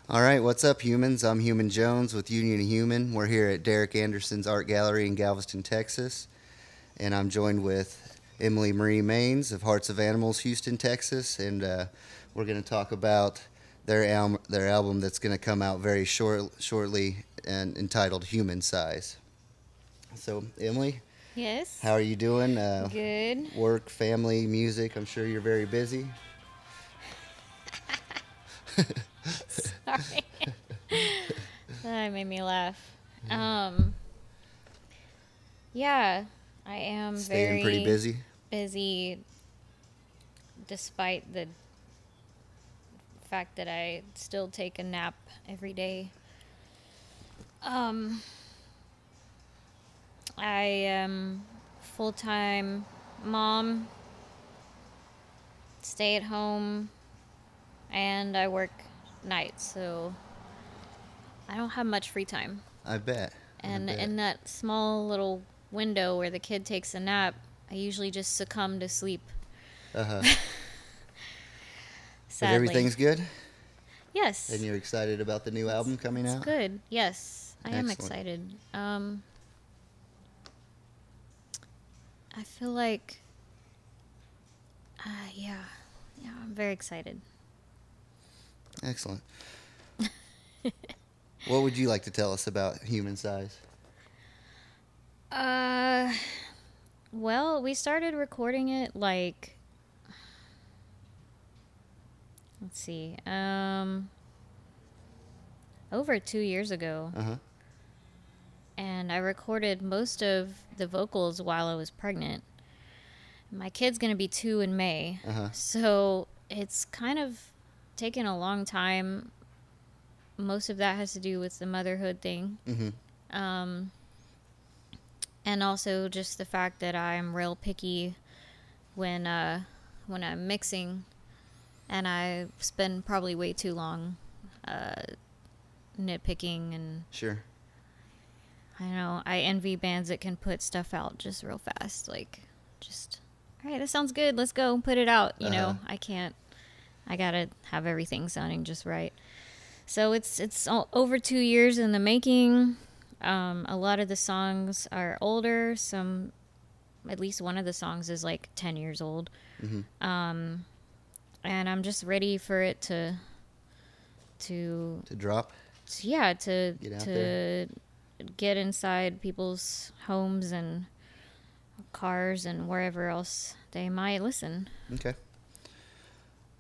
All right, what's up, humans? I'm Human Jones with Union Human. We're here at Derek Anderson's Art Gallery in Galveston, Texas, and I'm joined with Emily Marie Maines of Hearts of Animals, Houston, Texas, and we're going to talk about their album that's going to come out very shortly and entitled Human Size. So, Emily, Yes. how are you doing? Good. Work, family, music. I'm sure you're very busy. Sorry. That made me laugh. Um, yeah, I am Staying pretty very busy. busy despite the fact that I still take a nap every day. Um, I am full-time mom, stay at home, and I work nights, so I don't have much free time. I bet. And in that small little window where the kid takes a nap, I usually just succumb to sleep. Uh-huh. But Sadly. everything's good? Yes. And you're excited about the new album coming It's out? good. Yes, I am Excellent. excited. I feel like, yeah, I'm very excited. Excellent. What would you like to tell us about Human Size? Uh, well, we started recording it like, let's see, over 2 years ago. Uh-huh. And I recorded most of the vocals while I was pregnant. My kid's going to be 2 in May. Uh-huh. So it's kind of taken a long time. Most of that has to do with the motherhood thing. Mm-hmm. And also just the fact that I'm real picky when I'm mixing, and I spend probably way too long nitpicking, and Sure. I know I envy bands that can put stuff out just real fast, like just all right, that sounds good, let's go put it out. You know, I can't. I gotta have everything sounding just right. So it's over 2 years in the making. A lot of the songs are older. Some, at least one of the songs is like 10 years old. Mm-hmm. And I'm just ready for it to To drop? yeah, to Get out there. get inside people's homes and cars and wherever else they might listen. Okay.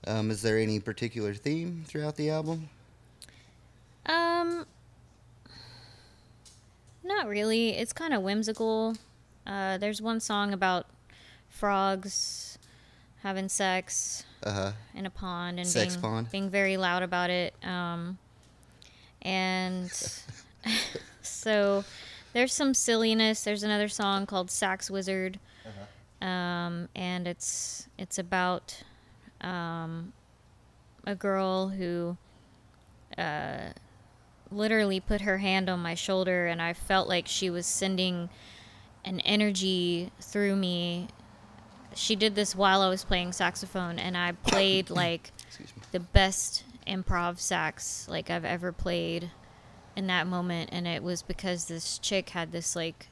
Is there any particular theme throughout the album? Not really. It's kind of whimsical. There's one song about frogs having sex Uh-huh. in a pond and Sex pond. being very loud about it. And so there's some silliness. There's another song called Sax Wizard. And it's about a girl who literally put her hand on my shoulder, and I felt like she was sending an energy through me. She did this while I was playing saxophone, and I played like Excuse me. the best improv sax like I've ever played in that moment, and it was because this chick had this like,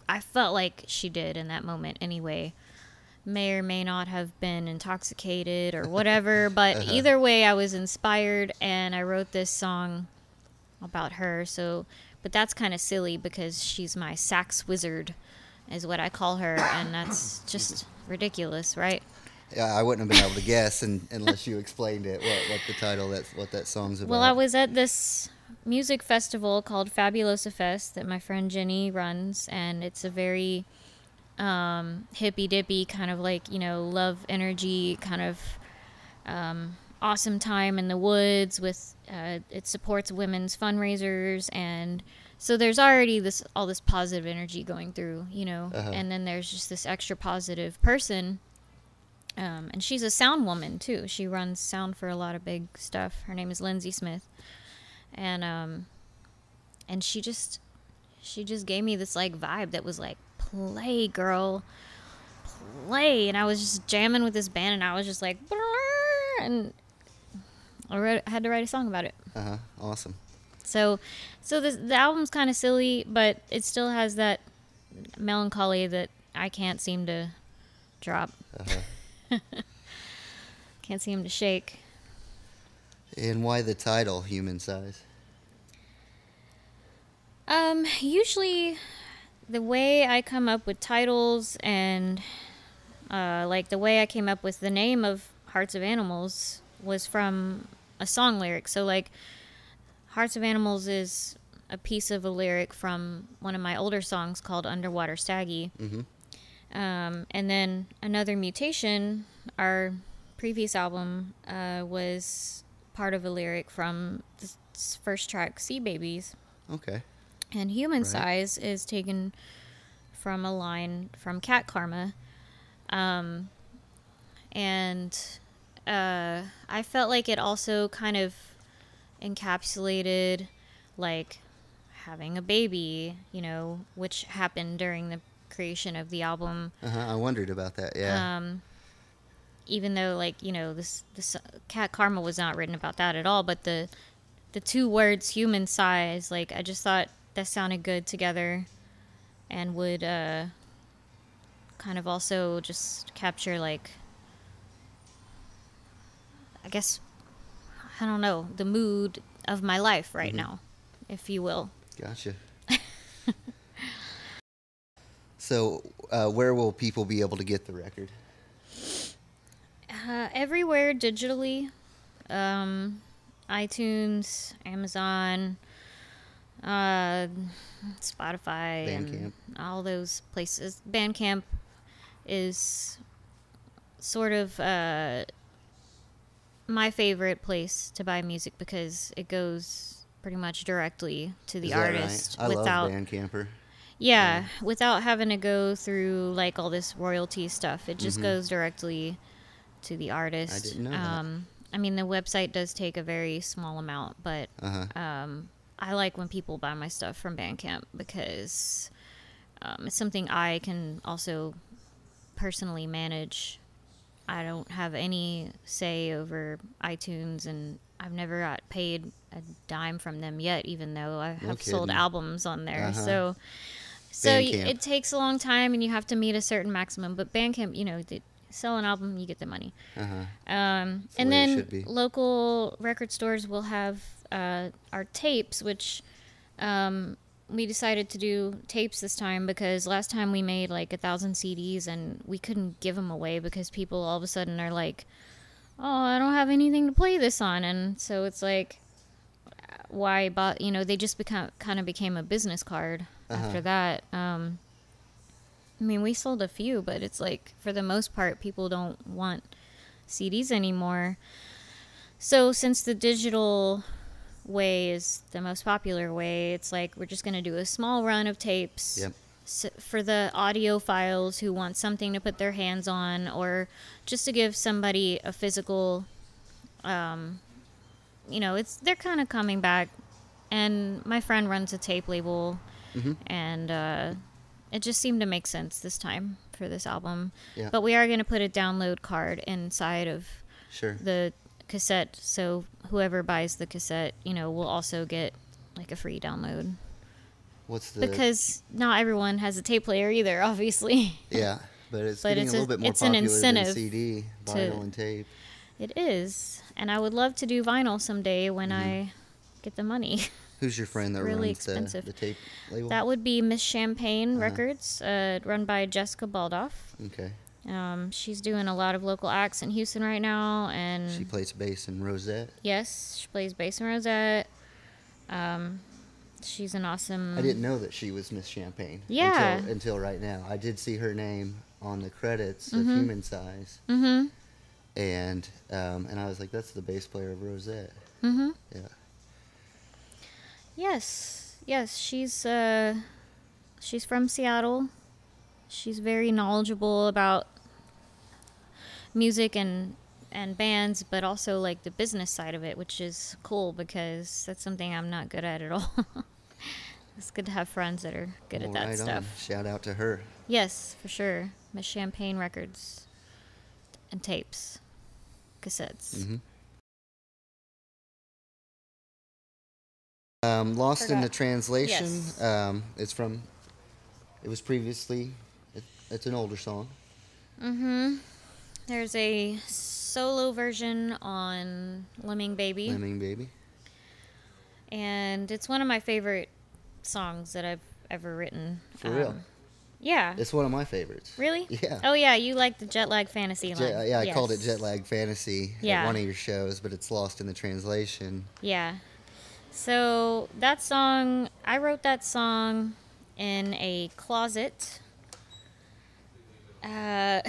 I felt like she did in that moment anyway. May or may not have been intoxicated or whatever, but either way I was inspired, and I wrote this song about her. So, but that's kind of silly because she's my sax wizard is what I call her, and that's just ridiculous, right? Yeah, I wouldn't have been able to guess unless you explained it, what the title, what that song's about. Well, I was at this music festival called Fabulosa Fest that my friend Jenny runs, and it's a very hippy dippy kind of like, you know, love energy kind of awesome time in the woods with it supports women's fundraisers, and so there's already all this positive energy going through, you know. And then there's just this extra positive person, and she's a sound woman too. She runs sound for a lot of big stuff. Her name is Lindsay Smith, and she just gave me this like vibe that was like, play girl, play. And I was just jamming with this band, and I was just like, and I had to write a song about it. Awesome. So the album's kind of silly, but it still has that melancholy that I can't seem to drop. Can't seem to shake. And why the title, Human Size? Usually the way I come up with titles and like the way I came up with the name of Hearts of Animals was from a song lyric. So like Hearts of Animals is a piece of a lyric from one of my older songs called Underwater Staggy. Mm-hmm. And then Another Mutation, our previous album, was part of a lyric from the first track, Sea Babies. Okay. And Human Right. Size is taken from a line from Cat Karma. And I felt like it also kind of encapsulated like having a baby, you know, which happened during the creation of the album. I wondered about that. Yeah. Even though, like, you know, this Cat Karma was not written about that at all, but the two words human size, like, I just thought that sounded good together and would kind of also just capture, like, I guess, I don't know, the mood of my life right now, if you will. Gotcha. So, where will people be able to get the record? Everywhere digitally. iTunes, Amazon, Spotify, Bandcamp. and all those places. Bandcamp is sort of my favorite place to buy music because it goes pretty much directly to the Is that artist right? I without love Bandcamper. yeah, without having to go through like all this royalty stuff. It just goes directly to the artist. I didn't know that. I mean, the website does take a very small amount, but I like when people buy my stuff from Bandcamp because it's something I can also personally manage. I don't have any say over iTunes, and I've never got paid a dime from them yet, even though I have sold kidding. albums on there. So Bandcamp. it takes a long time, and you have to meet a certain maximum. But Bandcamp, you know, sell an album, you get the money. And the way it then should be. local record stores will have our tapes, which we decided to do tapes this time because last time we made like 1,000 CDs and we couldn't give them away because people all of a sudden are like, oh, I don't have anything to play this on. And so it's like, why bought, you know, they just kind of became a business card after that. I mean, we sold a few, but it's like, for the most part, people don't want CDs anymore. So since the digital way is the most popular way, it's like we're just going to do a small run of tapes for the audiophiles who want something to put their hands on, or just to give somebody a physical, you know, they're kind of coming back. And my friend runs a tape label, and it just seemed to make sense this time for this album. But we are going to put a download card inside of the cassette, so whoever buys the cassette, you know, will also get like a free download. Because not everyone has a tape player either, obviously. Yeah, but it's getting a little bit more popular than CD, vinyl, and tape. It is, and I would love to do vinyl someday when I get the money. Who's your friend that really runs expensive. The tape label? That would be Miss Champagne Records, run by Jessica Baldoff. Okay. She's doing a lot of local acts in Houston right now, and she plays bass in Rosette. Yes, she plays bass in Rosette. She's an awesome. I didn't know that she was Miss Champagne. Yeah. Until right now, I did see her name on the credits of Human Size. And I was like, that's the bass player of Rosette. Yeah. Yes, she's from Seattle. She's very knowledgeable about music and bands, but also like the business side of it, which is cool because that's something I'm not good at all. It's good to have friends that are good at that stuff. Shout out to her. Yes, for sure. Miss Champagne Records and tapes, cassettes. Lost in the Forgot. Translation. Yes. It's from. It was previously. It's an older song. Mm-hmm. There's a solo version on Lemming Baby, Lemming Baby. and it's one of my favorite songs that I've ever written. For real. Yeah. It's one of my favorites. Really? Yeah. Oh yeah, you like the jet lag fantasy line. Yeah, I called it Yes. Jet Lag Fantasy Yeah. at one of your shows, but it's Lost in the Translation. Yeah. So that song, I wrote that song in a closet. I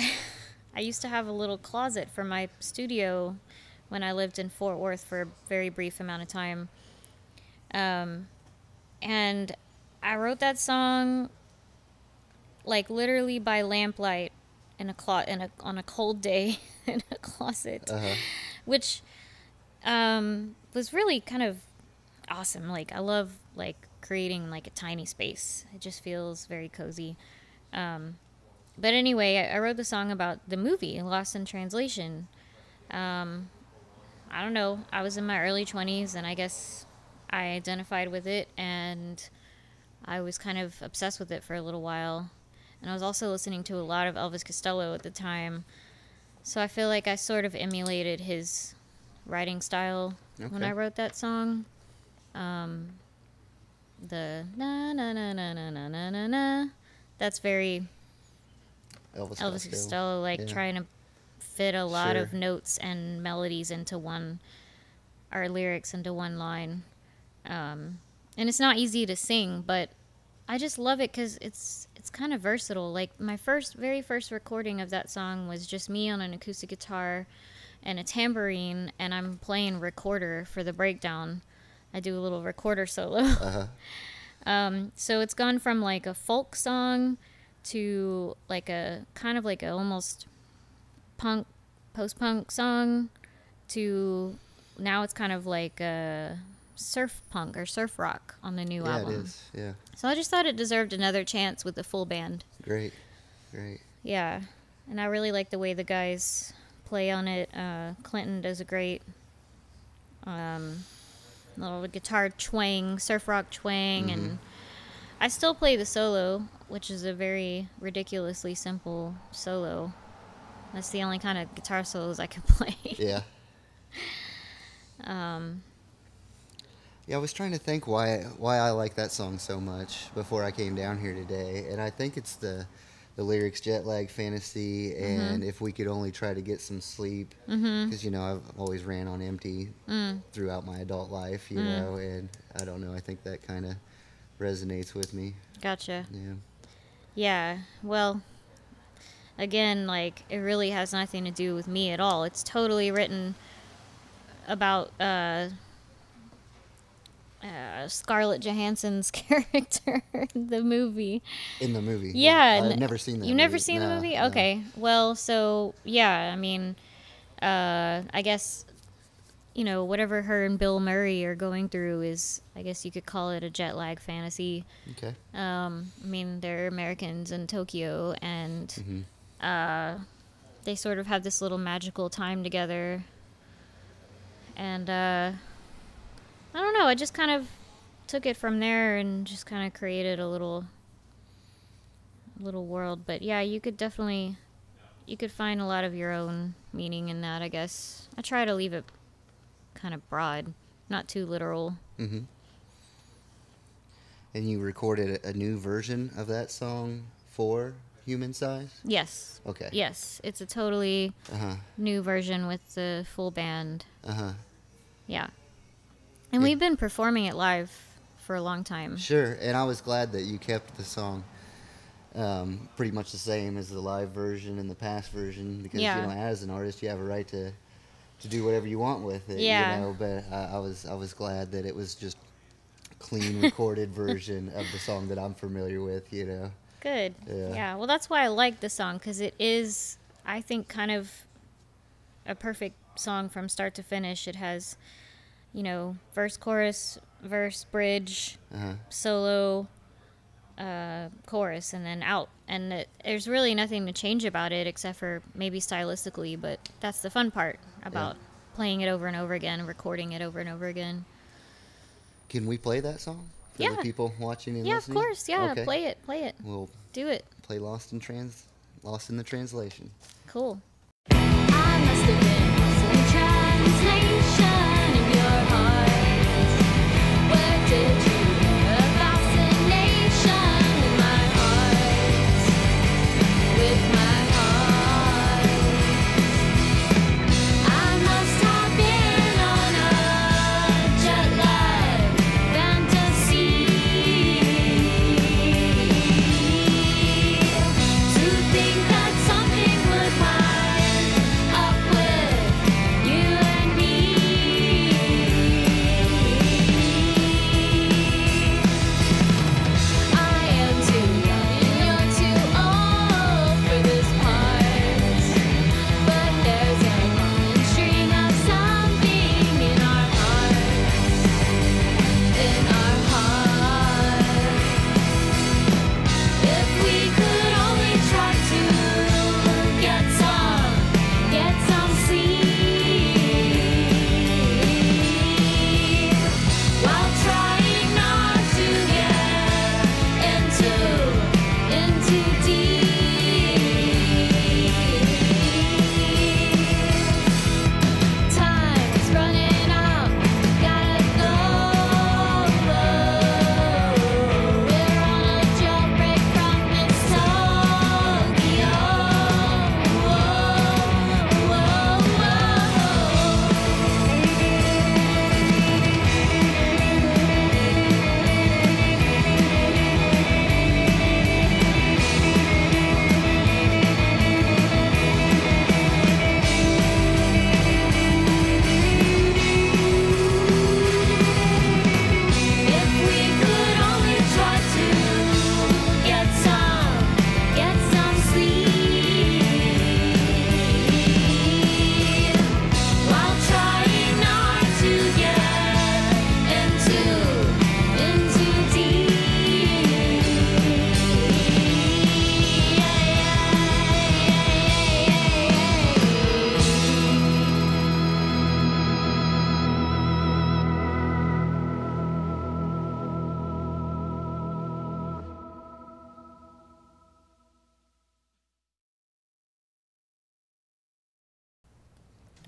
used to have a little closet for my studio when I lived in Fort Worth for a very brief amount of time. And I wrote that song like literally by lamplight in on a cold day in a closet, which was really kind of awesome. Like I love like creating like a tiny space. It just feels very cozy. But anyway, I wrote the song about the movie Lost in Translation. I don't know. I was in my early 20s, and I guess I identified with it, and I was kind of obsessed with it for a little while. And I was also listening to a lot of Elvis Costello at the time. So I feel like I sort of emulated his writing style when I wrote that song. The na na na na na na na na na. That's very Elvis Costello, like trying to fit a lot of notes and melodies into our lyrics into one line. And it's not easy to sing, but I just love it because it's kind of versatile. Like my very first recording of that song was just me on an acoustic guitar and a tambourine, and I'm playing recorder for the breakdown. I do a little recorder solo. So it's gone from like a folk song to like a kind of like a almost punk, post-punk song to now it's kind of like a surf punk or surf rock on the new album. Yeah, it is. Yeah. So I just thought it deserved another chance with the full band. Great. Yeah. And I really like the way the guys play on it. Clinton does a great little guitar twang, surf rock twang, and I still play the solo, which is a very ridiculously simple solo. That's the only kind of guitar solos I can play. Yeah. Yeah, I was trying to think why I like that song so much before I came down here today, and I think it's the lyrics, jet lag fantasy, and if we could only try to get some sleep, because I've always ran on empty throughout my adult life, you know, and I don't know, I think that kind of resonates with me. Gotcha. Yeah. Yeah. Well, again, like it really has nothing to do with me at all. It's totally written about Scarlett Johansson's character in the movie. In the movie? Yeah. I've never seen that movie. You've never seen the movie? No. Okay. Well, so, yeah, I mean, I guess, whatever her and Bill Murray are going through is, I guess you could call it a jet lag fantasy. Okay. I mean, they're Americans in Tokyo, and they sort of have this little magical time together. And, I don't know, I just kind of took it from there and just kind of created a little world. But yeah, you could find a lot of your own meaning in that, I guess. I try to leave it kind of broad, not too literal. And you recorded a new version of that song for Human Size? Yes. Okay. Yes, it's a totally new version with the full band. Yeah. And we've been performing it live for a long time. Sure, and I was glad that you kept the song pretty much the same as the live version and the past version, because as an artist you have a right to do whatever you want with it. But I was glad that it was just a clean recorded version of the song that I'm familiar with. Good. Yeah. Well, that's why I like the song, because it is, I think, kind of a perfect song from start to finish. It has verse, chorus, verse, bridge, solo, chorus, and then out. And there's really nothing to change about it except for maybe stylistically, but that's the fun part about playing it over and over again, recording it over and over again. Can we play that song for the Yeah. people watching and Yeah, listening? of course. Yeah, Okay. play it. Play it. We'll Do it. play Lost in the Translation. Cool. I must have been lost in translation in your heart. Where did you get a fascination with my heart? With my heart. I must have been on a jet lag fantasy to think that something would wind up with you and me. I am too young and you're too old for this part, but there's a common string of something in our hearts, in our hearts. If we could only try to get some sleep, while trying not to get into deep. Time is running out, gotta go. We're on a jailbreak from this Tokyo. If we could only try to get some sleep, while trying not to get into deep.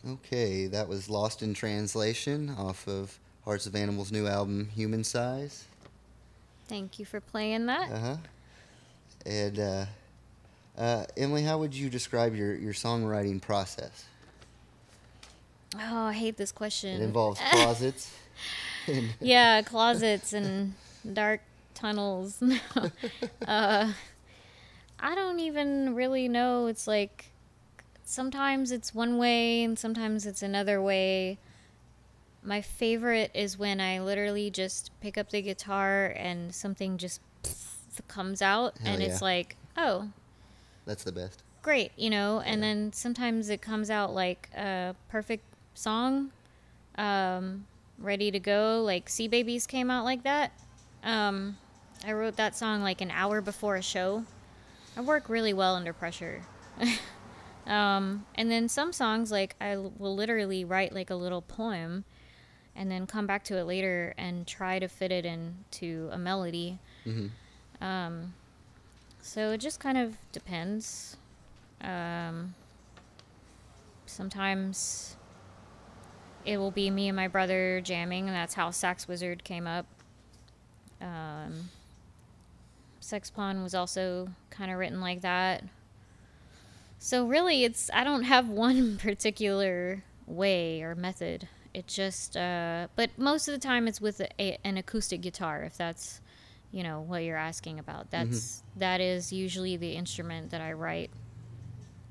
Okay, that was Lost in Translation off of Hearts of Animals' new album, Human Size. Thank you for playing that. Uh-huh. And, Emily, how would you describe your songwriting process? Oh, I hate this question. It involves closets. and Yeah, closets and dark tunnels. I don't even really know. It's like sometimes it's one way and sometimes it's another way. My favorite is when I literally just pick up the guitar and something just comes out Hell and it's yeah. like, oh, That's the best. great, you know. And Yeah. then sometimes it comes out like a perfect song, ready to go. Like Sea Babies came out like that. I wrote that song like an hour before a show. I work really well under pressure. And then some songs, like I will literally write like a little poem and then come back to it later and try to fit it into a melody. Mm-hmm. So it just kind of depends. Sometimes it will be me and my brother jamming, and that's how Sax Wizard came up. Sex Pawn was also kind of written like that. So really, I don't have one particular way or method. It just, but most of the time it's with an acoustic guitar, if that's, you know, what you're asking about. That is usually the instrument that I write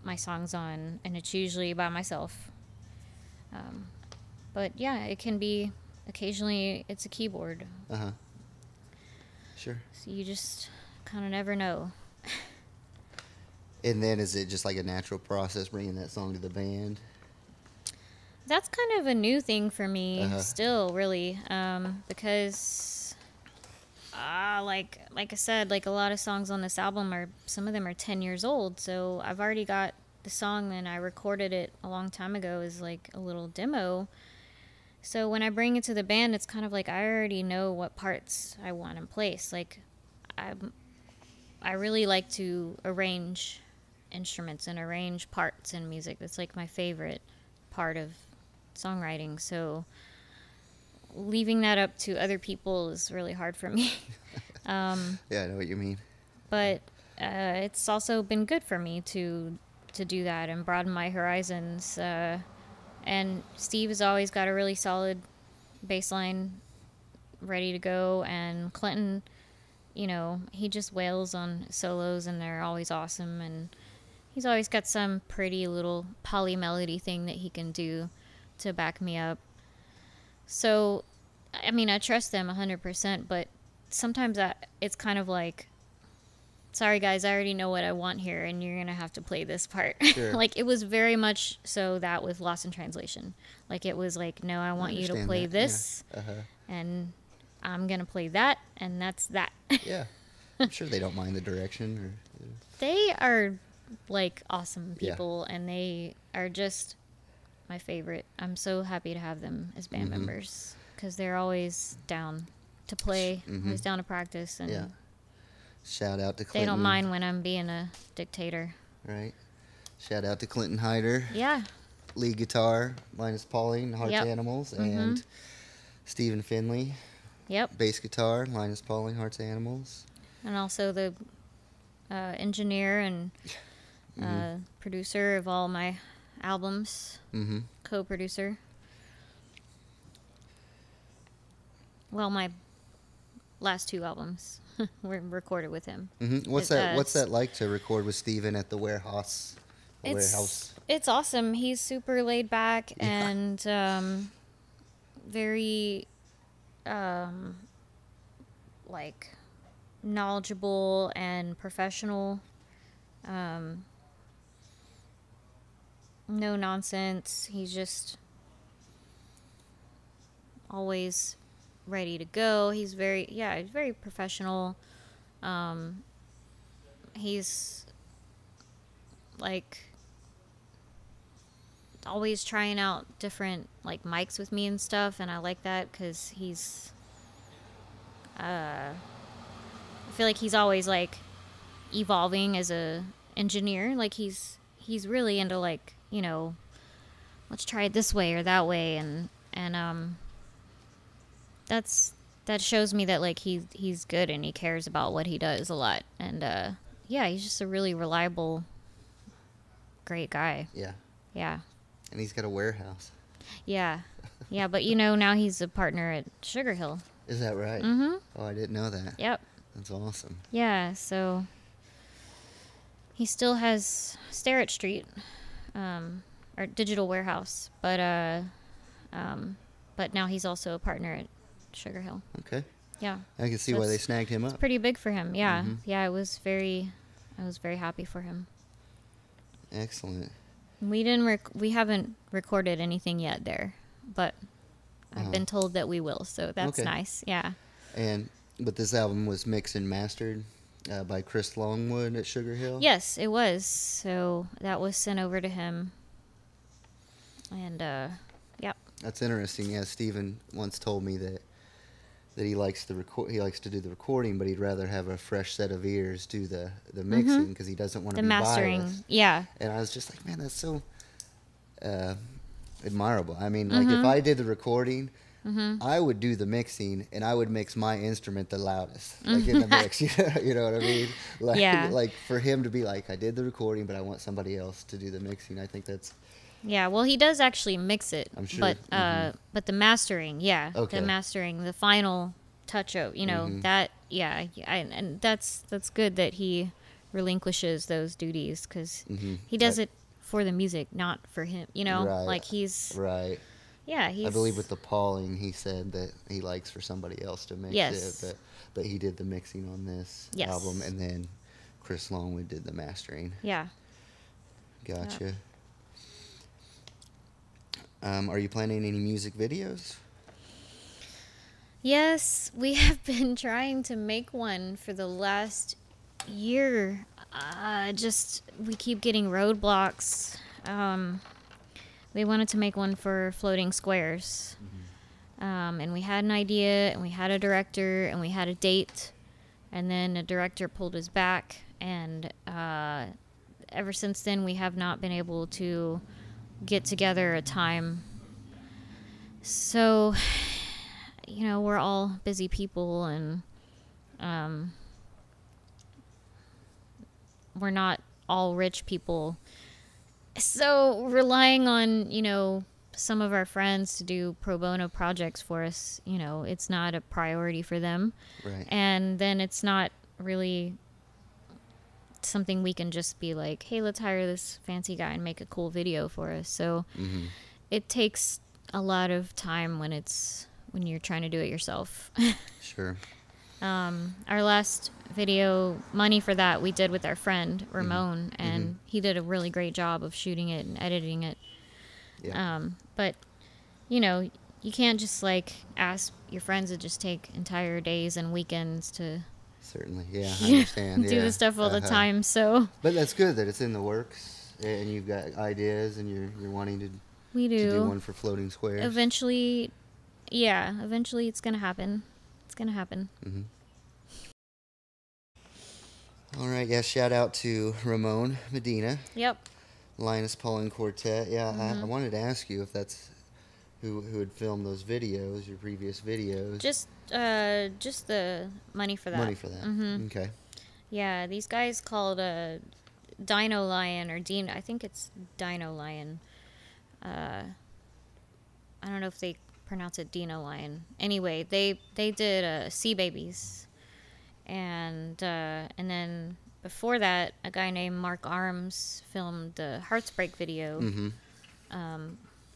my songs on, and it's usually by myself. But yeah, it can be, occasionally it's a keyboard. Uh-huh. Sure. So you just kind of never know. And then is it just like a natural process bringing that song to the band? That's kind of a new thing for me still, really, because like I said, like a lot of songs on this album some of them are 10 years old, so I've already got the song and I recorded it a long time ago as like a little demo, So when I bring it to the band, it's kind of like I already know what parts I want in place. Like I really like to arrange instruments and arrange parts in music. That's like my favorite part of songwriting. So leaving that up to other people is really hard for me. Yeah, I know what you mean. But it's also been good for me to do that and broaden my horizons. And Steve has always got a really solid bass line ready to go, and Clinton, you know, he just wails on solos and they're always awesome, and he's always got some pretty little poly melody thing that he can do to back me up. So, I mean, I trust them 100%, but sometimes it's kind of like, sorry guys, I already know what I want here, and you're gonna have to play this part. Sure. Like, it was very much so that with Lost in Translation. Like, it was like, no, I want you to understand play that, this, yeah. and I'm gonna play that, and that's that. Yeah. I'm sure they don't mind the direction. Or They are like awesome Yeah. people, and they are just my favorite. I'm so happy to have them as band members because they're always down to play, always down to practice, and yeah. Shout out to they Clinton. don't mind when I'm being a dictator. Right. Shout out to Clinton Hyder. Yeah. Lead guitar, Linus Pauling, Hearts Yep. Animals, and Stephen Finley. Yep. Bass guitar, Linus Pauling, Hearts Animals. And also the engineer and producer of all my albums, Mm-hmm. co-producer. Well, my last 2 albums were recorded with him. Mm-hmm. What's that like to record with Stephen at the warehouse? It's awesome. He's super laid back and very like knowledgeable and professional. No nonsense. He's just always ready to go. He's very professional. He's like always trying out different like mics with me and stuff, and I like that because he's I feel like he's always like evolving as a engineer. Like he's really into like, you know, let's try it this way or that way, and that shows me that like he's good and he cares about what he does a lot, and yeah, he's just a really reliable, great guy. Yeah. Yeah. And he's got a warehouse. Yeah. Yeah, but you know, now he's a partner at Sugar Hill. Is that right? Mm-hmm. Oh, I didn't know that. Yep. That's awesome. Yeah, so he still has Starrett Street, or Digital Warehouse, but now he's also a partner at Sugar Hill. Okay. Yeah. I can see why they snagged him up. Pretty big for him. Yeah. Yeah, I was very happy for him. Excellent. We haven't recorded anything yet there, but I've been told that we will, so that's Okay. nice. Yeah. But this album was mixed and mastered by Chris Longwood at Sugar Hill? Yes, it was. So that was sent over to him. And yeah. That's interesting. Yeah, Stephen once told me that he likes to do the recording, but he'd rather have a fresh set of ears do the mixing because he doesn't want to The be mastering. biased. Yeah. And I was just like, man, that's so admirable. I mean, like if I did the recording, I would do the mixing, and I would mix my instrument the loudest, like in the mix. You know what I mean? Like, Yeah. like for him to be like, I did the recording, but I want somebody else to do the mixing. I think that's Yeah, well, he does actually mix it. I'm sure. But the mastering, yeah. Okay. The mastering, the final touch up, you know, that, yeah. And that's good that he relinquishes those duties because he does it for the music, not for him, you know? Right. Like he's, right. yeah, he's. I believe with the Pauling, he said that he likes for somebody else to mix Yes. it, but he did the mixing on this Yes. album, and then Chris Longwood did the mastering. Yeah. Gotcha. Are you planning any music videos? Yes, we have been trying to make one for the last year. We keep getting roadblocks. We wanted to make one for Floating Squares. And we had an idea, and we had a director, and we had a date, and then the director pulled us back, and ever since then we have not been able to get together a time. So, you know, we're all busy people, and we're not all rich people. So relying on, you know, some of our friends to do pro bono projects for us, you know, it's not a priority for them. Right. And then it's not really something we can just be like, hey, let's hire this fancy guy and make a cool video for us. So it takes a lot of time when you're trying to do it yourself. Sure. Our last video, money for that, we did with our friend Ramon, and he did a really great job of shooting it and editing it. Yeah. But you know, you can't just like ask your friends to just take entire days and weekends to Certainly. Yeah, I understand. do yeah. this stuff all the time. So But that's good that it's in the works and you've got ideas and you're wanting to we do do. one for Floating Squares. Eventually, it's gonna happen. It's gonna happen. All right. Yeah. Shout out to Ramon Medina, Yep. Linus Pauling Quartet. Yeah. I wanted to ask you if that's who had filmed those videos, your previous videos. Just the money for that. Money for that. Okay. Yeah, these guys called Dino Lion or Dean. I think it's Dino Lion. I don't know if they pronounce it Dino Lion. Anyway, they did Sea Babies, and then before that, a guy named Mark Arms filmed the Heartsbreak video.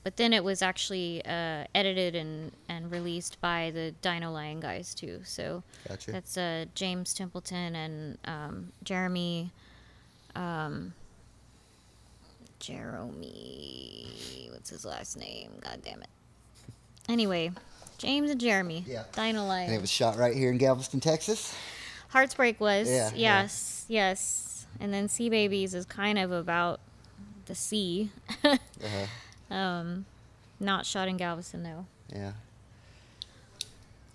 But then it was actually edited and released by the Dino Lion guys too. So Gotcha. that's James Templeton and Jeremy. What's his last name? God damn it. Anyway, James and Jeremy. Yeah. Dino Lion. And it was shot right here in Galveston, Texas. Heartsbreak was. Yeah, Yes. And then Sea Babies is kind of about the sea. Not shot in Galveston though. Yeah.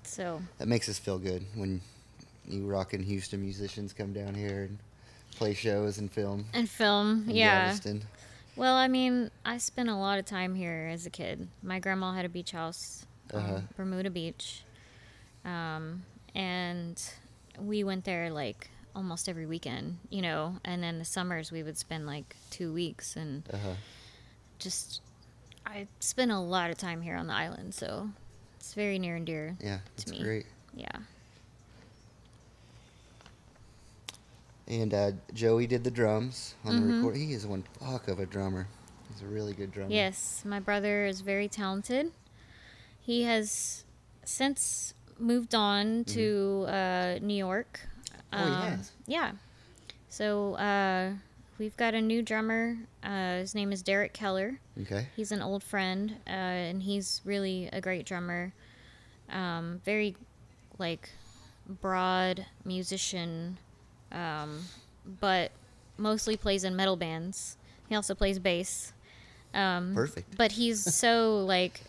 So That makes us feel good when you rockin' Houston musicians come down here and play shows and film. and film, in yeah. Galveston. Well, I mean, I spent a lot of time here as a kid. My grandma had a beach house on Bermuda Beach. And we went there like almost every weekend, you know, and then the summers we would spend like 2 weeks and just I spent a lot of time here on the island, so it's very near and dear Yeah, to that's me. great. Yeah. And Joey did the drums on the record. He is one fuck of a drummer. He's a really good drummer. Yes, my brother is very talented. He has since moved on to New York. Oh, he has? Yeah. So we've got a new drummer. His name is Derek Keller. Okay. He's an old friend, and he's really a great drummer. Very, like, broad musician, but mostly plays in metal bands. He also plays bass. Perfect. But he's so, like,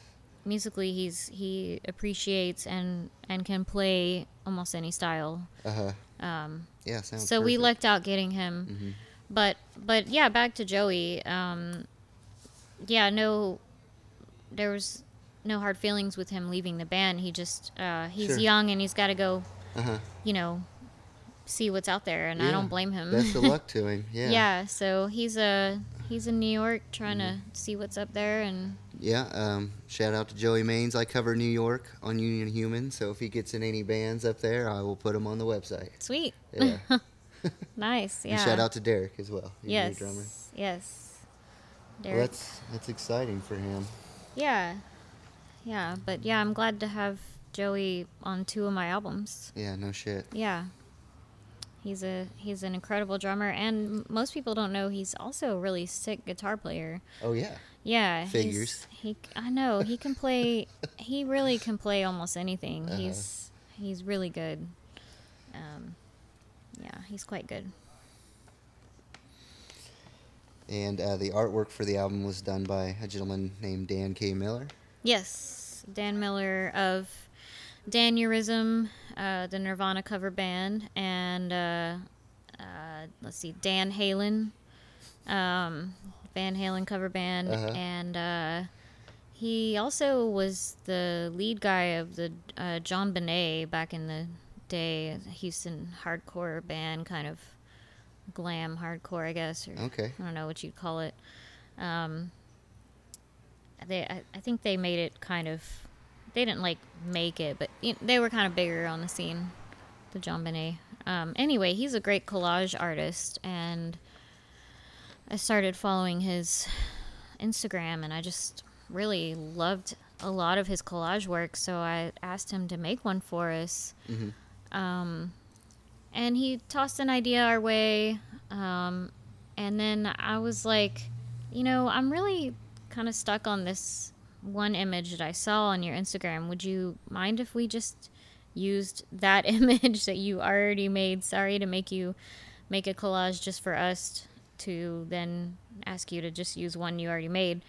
musically he appreciates and can play almost any style. Yeah, sounds So we perfect. lucked out getting him. But yeah, back to Joey. Yeah, there was no hard feelings with him leaving the band. He just he's Sure. young and he's got to go, you know, see what's out there, and I Yeah. don't blame him. Best of luck to him. Yeah. Yeah, so he's in New York trying to see what's up there, and Yeah. Shout out to Joey Maines. I cover New York on Union Human, so if he gets in any bands up there, I will put him on the website. sweet. Yeah. Nice. Yeah. And shout out to Derek as well. He's a Yes. new drummer. Yes. Well, Derek. that's exciting for him. Yeah. Yeah, but yeah, I'm glad to have Joey on 2 of my albums. Yeah, no shit. Yeah. He's an incredible drummer, and most people don't know he's also a really sick guitar player. Oh yeah. Yeah. Figures. I know. He can play he really can play almost anything. He's really good. Yeah, he's quite good. And the artwork for the album was done by a gentleman named Dan K. Miller. Yes. Dan Miller of Danurism, the Nirvana cover band, and let's see, Dan Halen, Van Halen cover band, and he also was the lead guy of the John Bonet back in the day, Houston hardcore band, kind of glam hardcore, I guess, or Okay. I don't know what you'd call it. I think they made it kind of. They didn't like make it, but they were kind of bigger on the scene. The John Bonet. Anyway, he's a great collage artist, and I started following his Instagram, and I just really loved a lot of his collage work. So I asked him to make one for us. And he tossed an idea our way. And then I was like, I'm really kind of stuck on this one image that I saw on your Instagram. Would you mind if we just used that image that you already made? Sorry to make you make a collage just for us to then ask you to just use one you already made.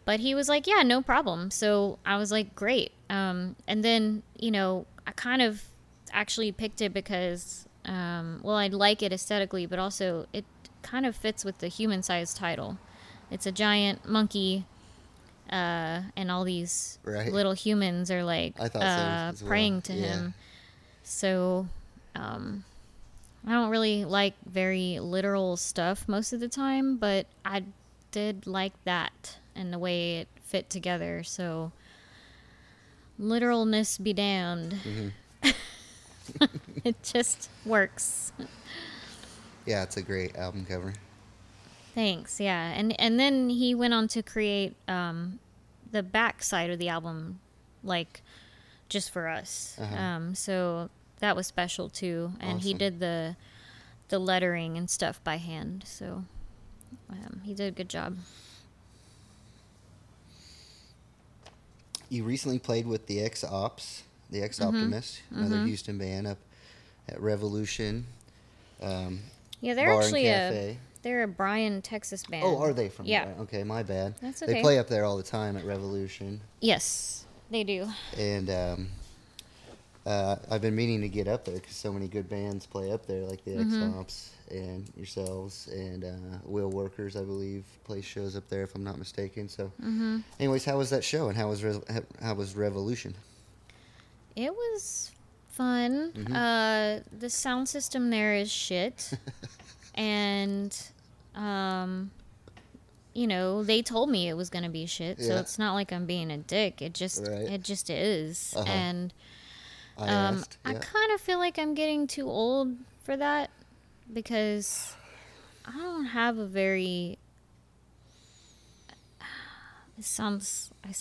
But he was like, yeah, no problem. So I was like, great. And then, I kind of actually picked it because, I like it aesthetically, but also it kind of fits with the human-sized title. It's a giant monkey, and all these little humans are like I thought so as well. praying to him. So I don't really like very literal stuff most of the time, but I did like that and the way it fit together. So literalness be damned. It just works. Yeah, it's a great album cover. Thanks. Yeah, and then he went on to create the back side of the album, like just for us. So that was special too, and he did the lettering and stuff by hand. So he did a good job. You recently played with the X-Ops, the X-Optimist, another Houston band up at Revolution. Yeah, they're Bar and actually Cafe. they're a Bryan, Texas band. Oh, are they from Yeah. Bryan? Okay, my bad. That's They okay. play up there all the time at Revolution. Yes, they do. And I've been meaning to get up there because so many good bands play up there, like the X-Ops and yourselves, and Wheel Workers, I believe, play shows up there, if I'm not mistaken. So, anyways, how was that show, and how was Revolution? It was fun. The sound system there is shit. And, they told me it was going to be shit. So Yeah. it's not like I'm being a dick. It just is. And I asked. I Yeah. kind of feel like I'm getting too old for that because I don't have a very... I sound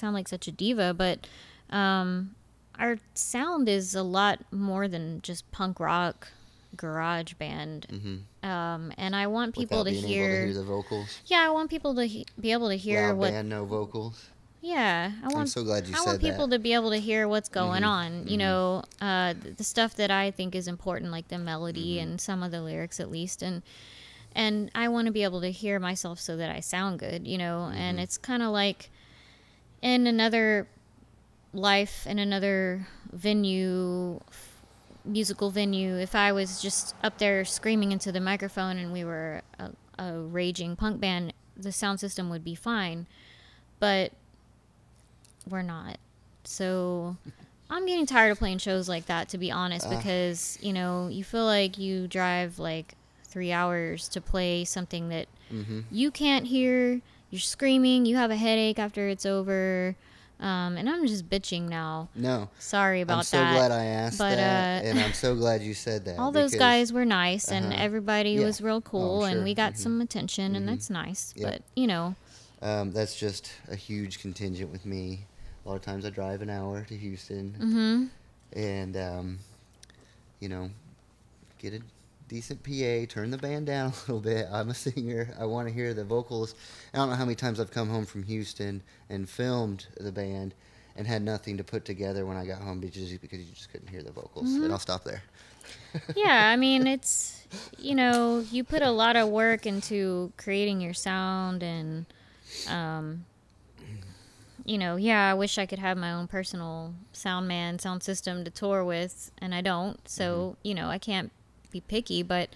like such a diva, but our sound is a lot more than just punk rock, garage band. And I want people Without to being hear... able to hear the vocals. Yeah, I want people to be able to hear Loud what... band, no vocals. Yeah, I'm so glad you I said want people that. to be able to hear what's going on. The stuff that I think is important, like the melody and some of the lyrics at least, and I want to be able to hear myself so that I sound good. And it's kind of like in another life, in another venue, musical venue. If I was just up there screaming into the microphone and we were a raging punk band, the sound system would be fine, but we're not. So I'm getting tired of playing shows like that, to be honest, because you feel like you drive like 3 hours to play something that you can't hear. You're screaming, you have a headache after it's over, and I'm just bitching now. No. Sorry about I'm so that. glad I asked But, that, and I'm so glad you said that. all those because- guys were nice, and everybody Yeah. was real cool, Oh, and sure. we got some attention, and that's nice. Yeah. But That's just a huge contingent with me. A lot of times I drive an hour to Houston, and get a decent PA, turn the band down a little bit. I'm a singer. I want to hear the vocals. I don't know how many times I've come home from Houston and filmed the band and had nothing to put together when I got home because you just couldn't hear the vocals. And I'll stop there. yeah, I mean, it's, you put a lot of work into creating your sound, and yeah, I wish I could have my own personal sound system to tour with, and I don't. So, I can't be picky, but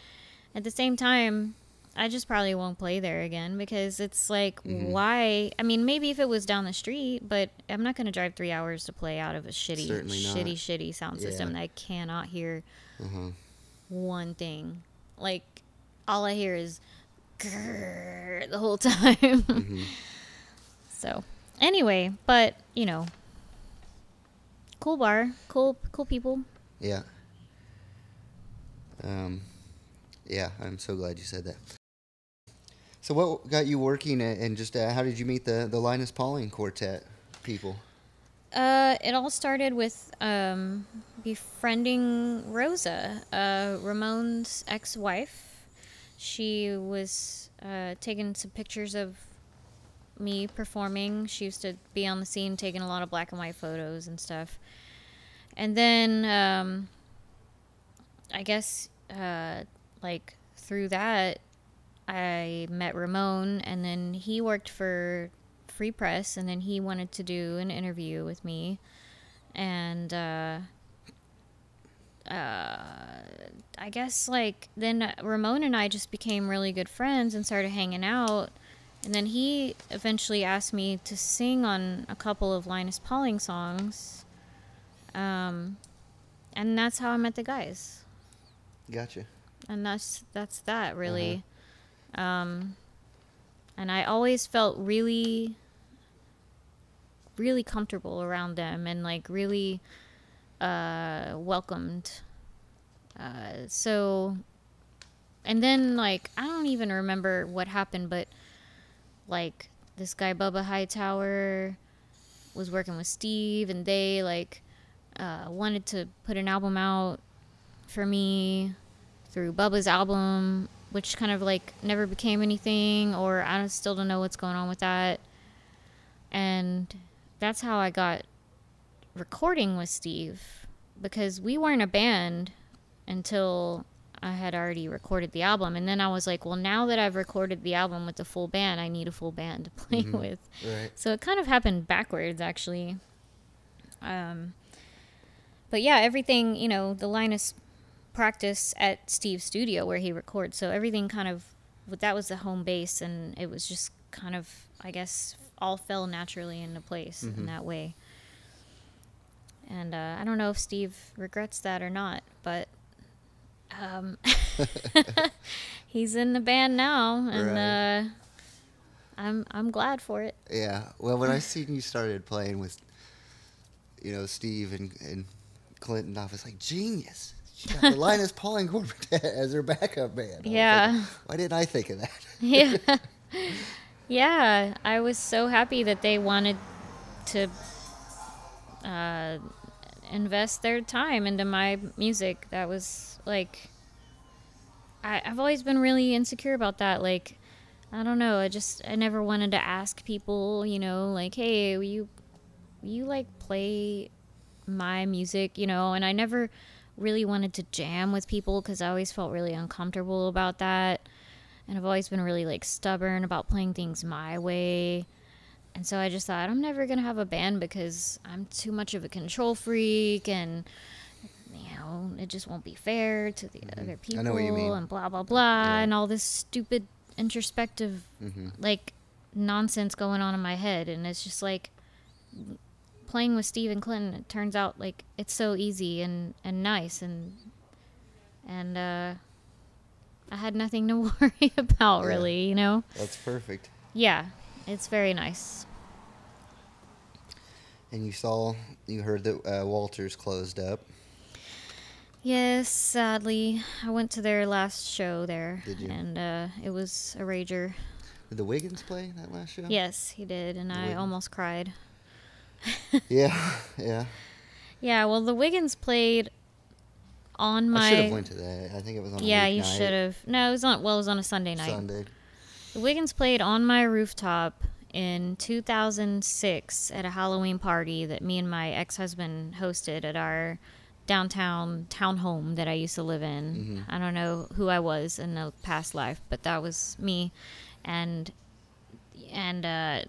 at the same time, I just probably won't play there again because it's like, why? I mean, maybe if it was down the street, but I'm not going to drive 3 hours to play out of a Certainly not. shitty sound system that I cannot hear one thing. Like, all I hear is grrr the whole time. So, anyway, but, cool bar, cool people. Yeah. Yeah, I'm so glad you said that. So what got you working and just how did you meet the Linus Pauling Quartet people? It all started with befriending Rosa, Ramon's ex-wife. She was taking some pictures of me performing. She used to be on the scene taking a lot of black and white photos and stuff. And then I guess like through that I met Ramon, and then he worked for Free Press, and then he wanted to do an interview with me, and I guess like then Ramon and I just became really good friends and started hanging out, and then he eventually asked me to sing on a couple of Linus Pauling songs, and that's how I met the guys. Gotcha. And that's that really. And I always felt really, really comfortable around them and like really welcomed. So, and then like I don't even remember what happened, but like this guy Bubba Hightower was working with Steve, and they like wanted to put an album out for me through Bubba's album, which kind of like never became anything, or I still don't know what's going on with that. And that's how I got recording with Steve, because we weren't a band until I had already recorded the album. And then I was like, well, now that I've recorded the album with the full band, I need a full band to play with. Right. So it kind of happened backwards, actually. But yeah, everything, the Linus practice at Steve's studio where he records, so everything kind of, that was the home base, and it was just kind of, I guess, all fell naturally into place in that way. And I don't know if Steve regrets that or not, but he's in the band now, and I'm glad for it. Yeah. Well, when I seen you started playing with, Steve and Clinton, I was like, genius. She got the Linus Pauling Quartet as her backup band. Yeah. Like, why didn't I think of that? Yeah. Yeah. I was so happy that they wanted to invest their time into my music. That was like, I've always been really insecure about that. Like, I don't know. I never wanted to ask people, like, hey, will you like play my music, and I never really wanted to jam with people because I always felt really uncomfortable about that, and I've always been really like stubborn about playing things my way, and so I just thought I'm never gonna have a band because I'm too much of a control freak, and it just won't be fair to the other people. I know what you mean. And blah blah blah, and all this stupid introspective like nonsense going on in my head, and it's just like playing with Steve and Clinton, it turns out like it's so easy and nice, and I had nothing to worry about really, That's perfect. Yeah, it's very nice. And you heard that Walters closed up. Yes, sadly. I went to their last show there. Did you? And it was a rager. Did the Wiggins play that last show? Yes, he did, and I almost cried. Yeah. Yeah, well, the Wiggins played on my... I should have went to that. I think it was on a Yeah, weeknight. you should have. No, it was on a Sunday night. Sunday. The Wiggins played on my rooftop in 2006 at a Halloween party that me and my ex-husband hosted at our downtown townhome that I used to live in. I don't know who I was in a past life, but that was me. And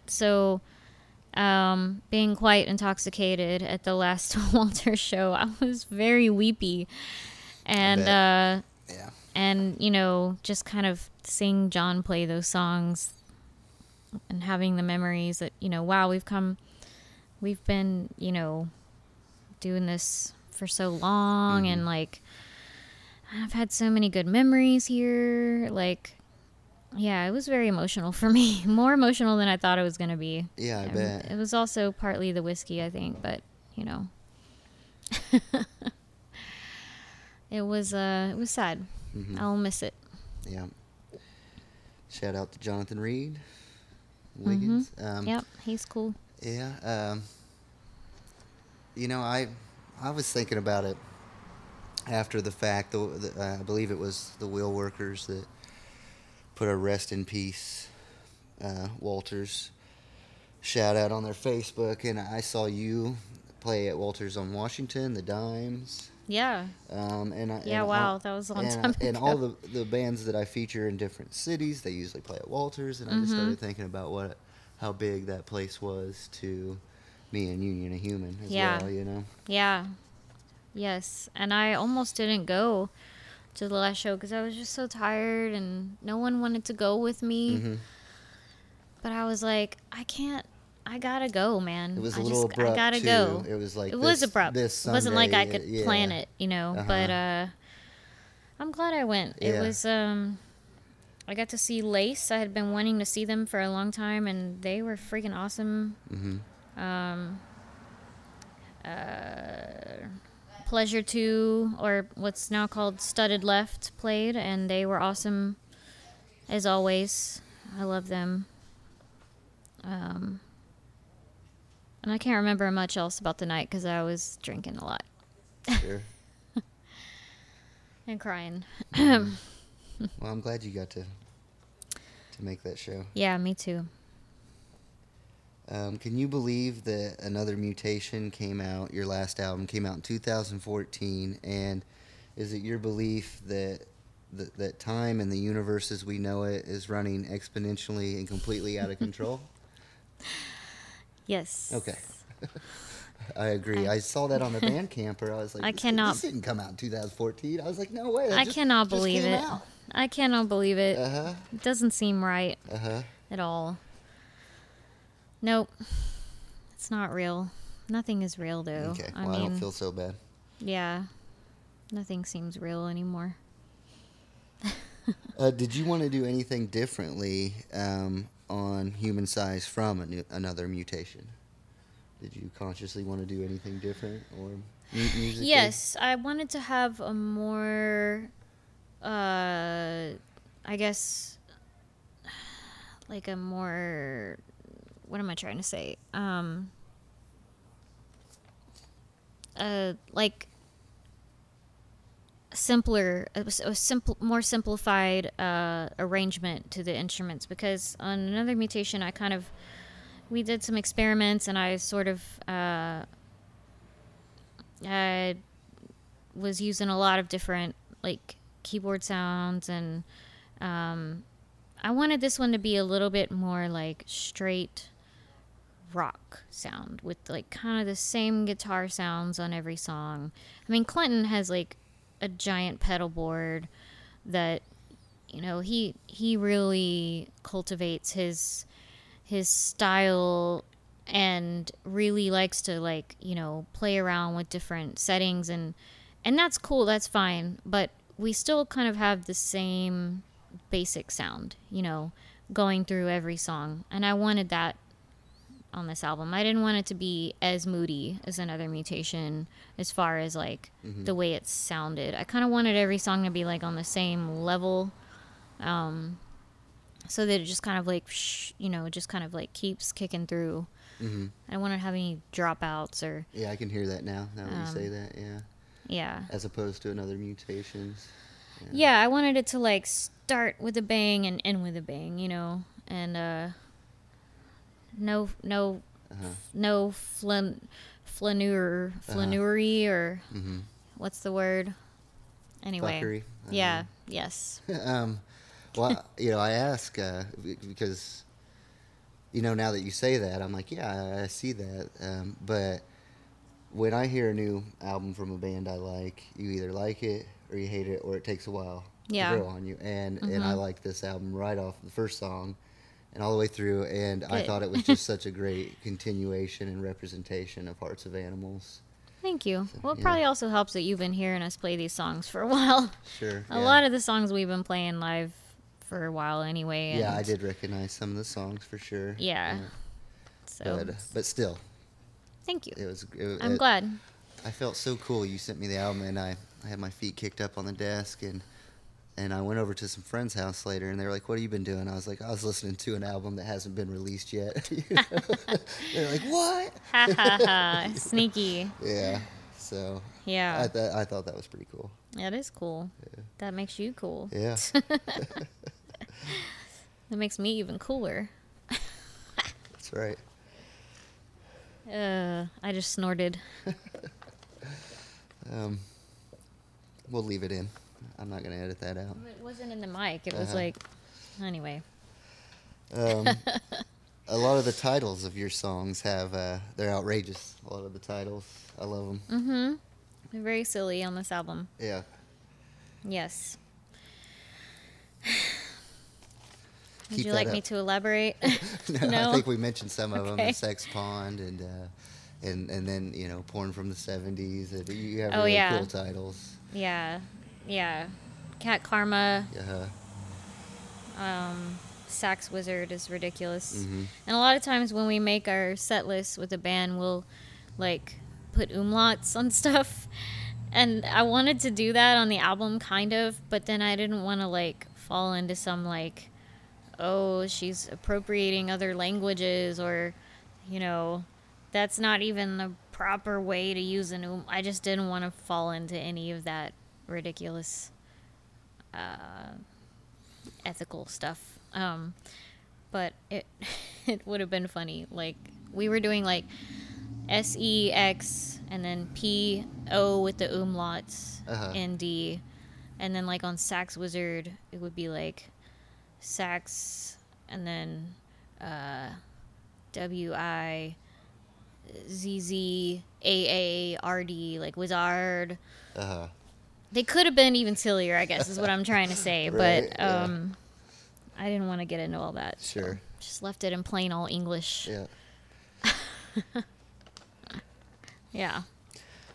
so being quite intoxicated at the last Walter show. I was very weepy. And, Yeah. and, just kind of seeing John play those songs and having the memories that, wow, we've been, doing this for so long, and like I've had so many good memories here. Like, yeah, it was very emotional for me. More emotional than I thought it was going to be. Yeah, I bet. It was also partly the whiskey, I think, but it was sad. I'll miss it. Yeah. Shout out to Jonathan Reed Wiggins. Yep, he's cool. Yeah. I was thinking about it after the fact. I believe it was the wheel workers that put a rest in peace Walters shout out on their Facebook, and I saw you play at Walters on Washington, the Dimes. Yeah. Wow, that was a long time ago. And all the bands that I feature in different cities, they usually play at Walters, and I just started thinking about how big that place was to me and Union of Human as well, Yeah. Yes. And I almost didn't go to the last show because I was just so tired and no one wanted to go with me. But I was like, I gotta go, man. It was a little abrupt, I gotta too. go. It was like it was abrupt. This It Sunday, wasn't like I could plan it, Uh-huh. but I'm glad I went. It was I got to see Lace. I had been wanting to see them for a long time, and they were freaking awesome. Pleasure 2, or what's now called Studded Left, played, and they were awesome as always. I love them. And I can't remember much else about the night because I was drinking a lot. Sure. And crying. Well, I'm glad you got to make that show. Yeah, me too. Can you believe that Another Mutation your last album came out in 2014, and is it your belief that that time and the universe as we know it is running exponentially and completely out of control? Yes. Okay. I agree. I saw that on the Bandcamper. I was like, this didn't come out in 2014. I was like, no way. I cannot believe it. Out. I cannot believe it. Uh-huh. It doesn't seem right at all. Nope. It's not real. Nothing is real, though. Okay. Well, I don't feel so bad. Yeah. Nothing seems real anymore. Did you want to do anything differently on Human Size from Another Mutation? Did you consciously want to do anything different or musically? Yes, I wanted to have a more, I guess, like a more, what am I trying to say? Like simpler, more simplified arrangement to the instruments, because on Another Mutation we did some experiments, and I sort of I was using a lot of different like keyboard sounds, and I wanted this one to be a little bit more like straight rock sound with like kind of the same guitar sounds on every song. I mean, Clinton has like a giant pedal board that, you know, he really cultivates his style and really likes to, like, you know, play around with different settings, and that's cool, that's fine, but we still kind of have the same basic sound, you know, going through every song, and I wanted that on this album. I didn't want it to be as moody as Another Mutation as far as like the way it sounded. I kind of wanted every song to be like on the same level, so that it just kind of like you know, just kind of like keeps kicking through. I don't want to have any dropouts or I can hear that now that you say that. yeah, as opposed to Another Mutations. Yeah, I wanted it to like start with a bang and end with a bang, you know, and no flaneury or what's the word? Anyway, Fuckery. Yeah, yes. Well, you know, I ask because, now that you say that, I'm like, yeah, I see that. But when I hear a new album from a band I like, you either like it or you hate it, or it takes a while Yeah. to grow on you. And I like this album right off the first song and all the way through. And I Good. thought it was just such a great continuation and representation of Hearts of Animals. Thank you. Well, it yeah. probably also helps that you've been hearing us play these songs for a while. Sure. A lot of the songs we've been playing live for a while anyway. Yeah, I and- did recognize some of the songs for sure. Yeah. So, But still, thank you. I'm glad. I felt so cool. You sent me the album, and I had my feet kicked up on the desk, and I went over to some friend's house later, and they were like, "What have you been doing?" I was like, "I was listening to an album that hasn't been released yet." They're like, "What?" Ha ha ha. Sneaky. Yeah. So Yeah. I thought that was pretty cool. That is cool. That makes you cool. Yeah. That makes me even cooler. That's right. I just snorted. We'll leave it in. I'm not gonna edit that out. It wasn't in the mic. It was like, anyway. A lot of the titles of your songs have they're outrageous. A lot of the titles, I love them. Mm-hmm. They're very silly on this album. Yeah. Yes. Would Keep you that like up. me to elaborate? No, No? I think we mentioned some of them. Okay. The Sex Pond and then Porn from the '70s. You have Oh, really yeah. cool titles. Yeah. Cat Karma, Yeah. Sax Wizard is ridiculous. Mhm. And a lot of times when we make our set list with a band, we'll like put umlauts on stuff. And I wanted to do that on the album kind of, but then I didn't want to like fall into some like, oh, she's appropriating other languages, or that's not even the proper way to use an I just didn't want to fall into any of that ridiculous ethical stuff. But it it would have been funny. Like we were doing like SEX and then PO with the umlauts and D, and then like on Sax Wizard it would be like Sax and then WIZZAARD, like Wizard. They could have been even sillier, I guess, is what I'm trying to say. Right, But yeah. I didn't want to get into all that. so Sure. just left it in plain all English. Yeah. Yeah.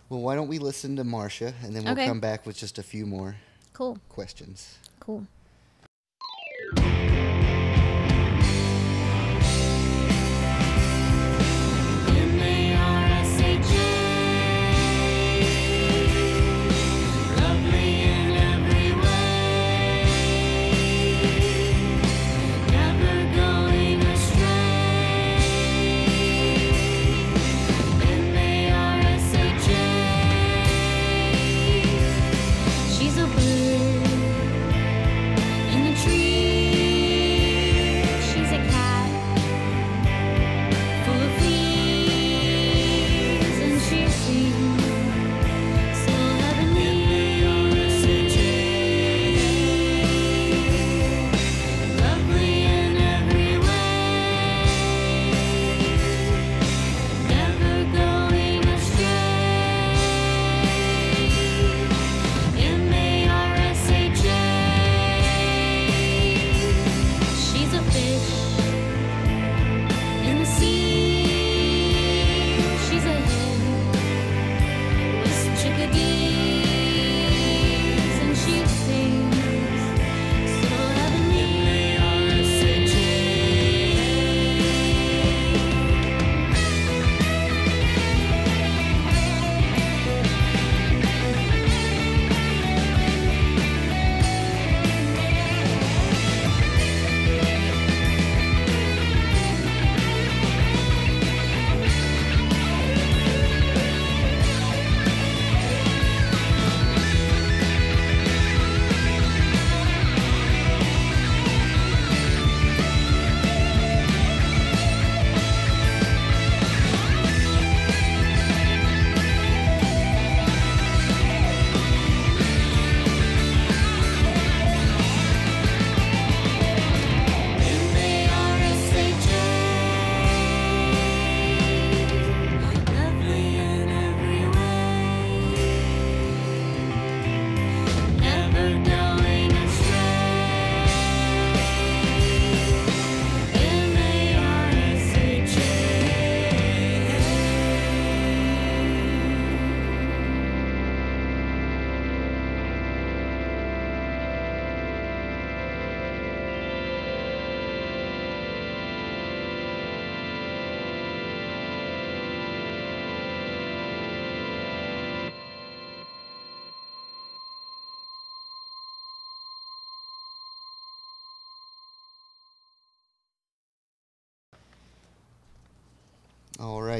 Well, why don't we listen to Marcia, and then we'll Okay. come back with just a few more Cool. questions. Cool. She's a bird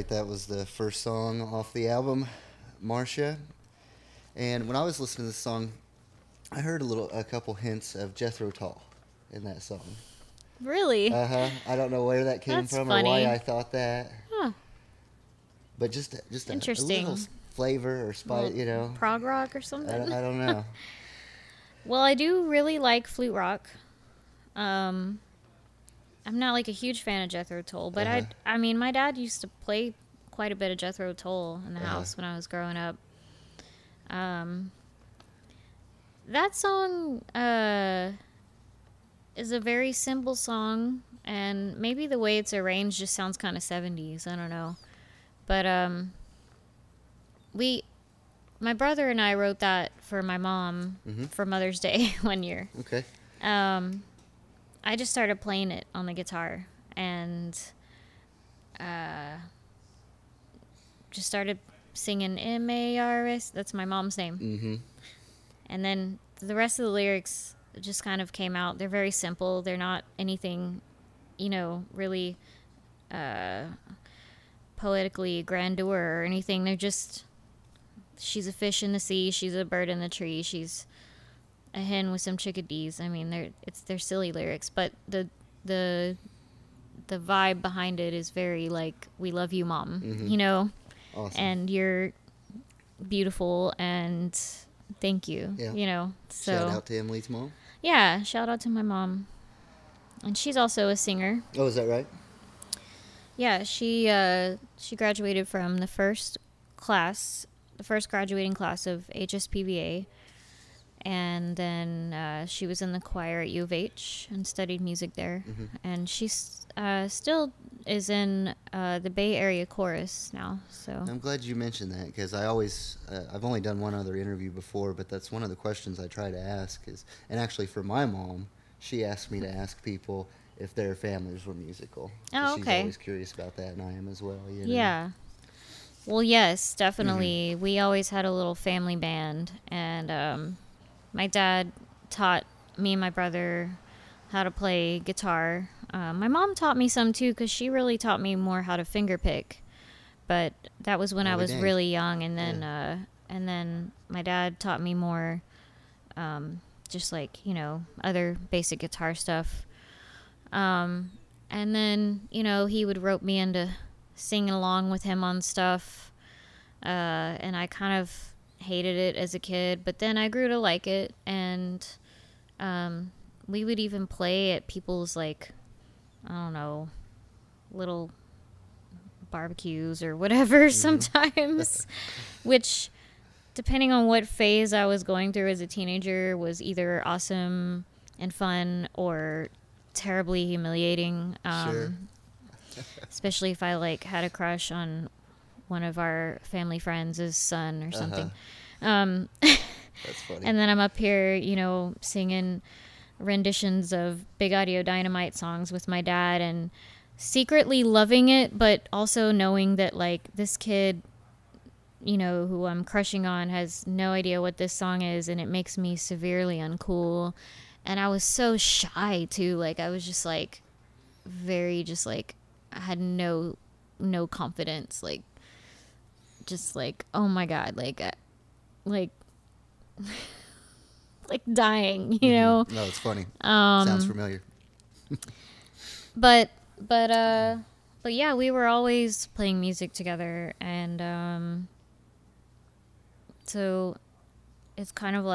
right, that was the first song off the album, Marcia. And when I was listening to this song, I heard a couple hints of Jethro Tull in that song. Really? I don't know where that came That's from funny. or why I thought that, Huh. but just a Interesting. little flavor or spice, you know. Prog rock or something? I don't know. Well, I do really like flute rock. I'm not like a huge fan of Jethro Tull, but I mean, my dad used to play quite a bit of Jethro Tull in the house when I was growing up. That song is a very simple song, and maybe the way it's arranged just sounds kind of 70s. I don't know, but my brother and I wrote that for my mom for Mother's Day one year. Okay. I just started playing it on the guitar and just started singing M-A-R-S. That's my mom's name. Mm-hmm. And then the rest of the lyrics just kind of came out. They're very simple. They're not anything, really poetically grandeur or anything. They're just, she's a fish in the sea. She's a bird in the tree. She's a hen with some chickadees. I mean, they're silly lyrics, but the vibe behind it is very like, we love you, Mom, Awesome. and you're beautiful and thank you, so Shout out to Emily's mom. yeah, shout out to my mom. And she's also a singer. Oh, is that right? Yeah, she graduated from the first graduating class of HSPVA. And then she was in the choir at U of H and studied music there. Mm-hmm. And she still is in the Bay Area chorus now. So I'm glad you mentioned that because I always, I've only done one other interview before, but that's one of the questions I try to ask and actually for my mom, she asked me to ask people if their families were musical. Oh, She's okay. always curious about that, and I am as well. Yeah. Well, yes, definitely. We always had a little family band, and my dad taught me and my brother how to play guitar. My mom taught me some too, because she really taught me more how to finger pick. But that was when I was dang. really young, and then my dad taught me more, just like other basic guitar stuff. And then he would rope me into singing along with him on stuff, and I kind of hated it as a kid, but then I grew to like it, and we would even play at people's, like, I don't know, little barbecues or whatever sometimes, which, depending on what phase I was going through as a teenager, was either awesome and fun or terribly humiliating. Sure. Especially if I had a crush on one of our family friends' son or something. That's funny. And then I'm up here, singing renditions of Big Audio Dynamite songs with my dad and secretly loving it, but also knowing that, this kid, who I'm crushing on has no idea what this song is, and it makes me severely uncool. And I was so shy, too. I was just, very just, I had no confidence, oh my God, dying, No, it's funny. Sounds familiar. But yeah, we were always playing music together, and so it's kind of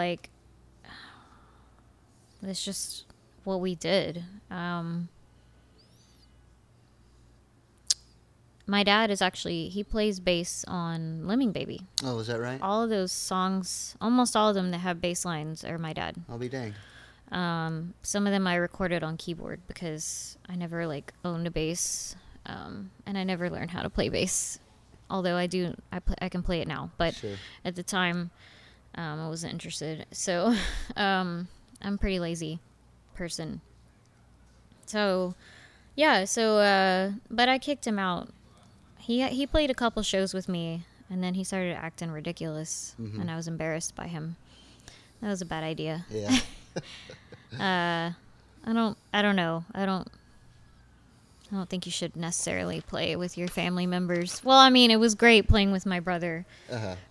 it's just what we did. My dad is actually, he plays bass on Lemming Baby. Oh, is that right? All of those songs, almost all of them that have bass lines are my dad. I'll be dang. Some of them I recorded on keyboard because I never owned a bass, and I never learned how to play bass. Although I can play it now, but Sure. at the time, I wasn't interested. So, I'm a pretty lazy person. So, yeah. But I kicked him out. He played a couple shows with me, and then he started acting ridiculous, and I was embarrassed by him. That was a bad idea. Yeah. I don't know. I don't I don't think you should necessarily play with your family members. Well, I mean, it was great playing with my brother,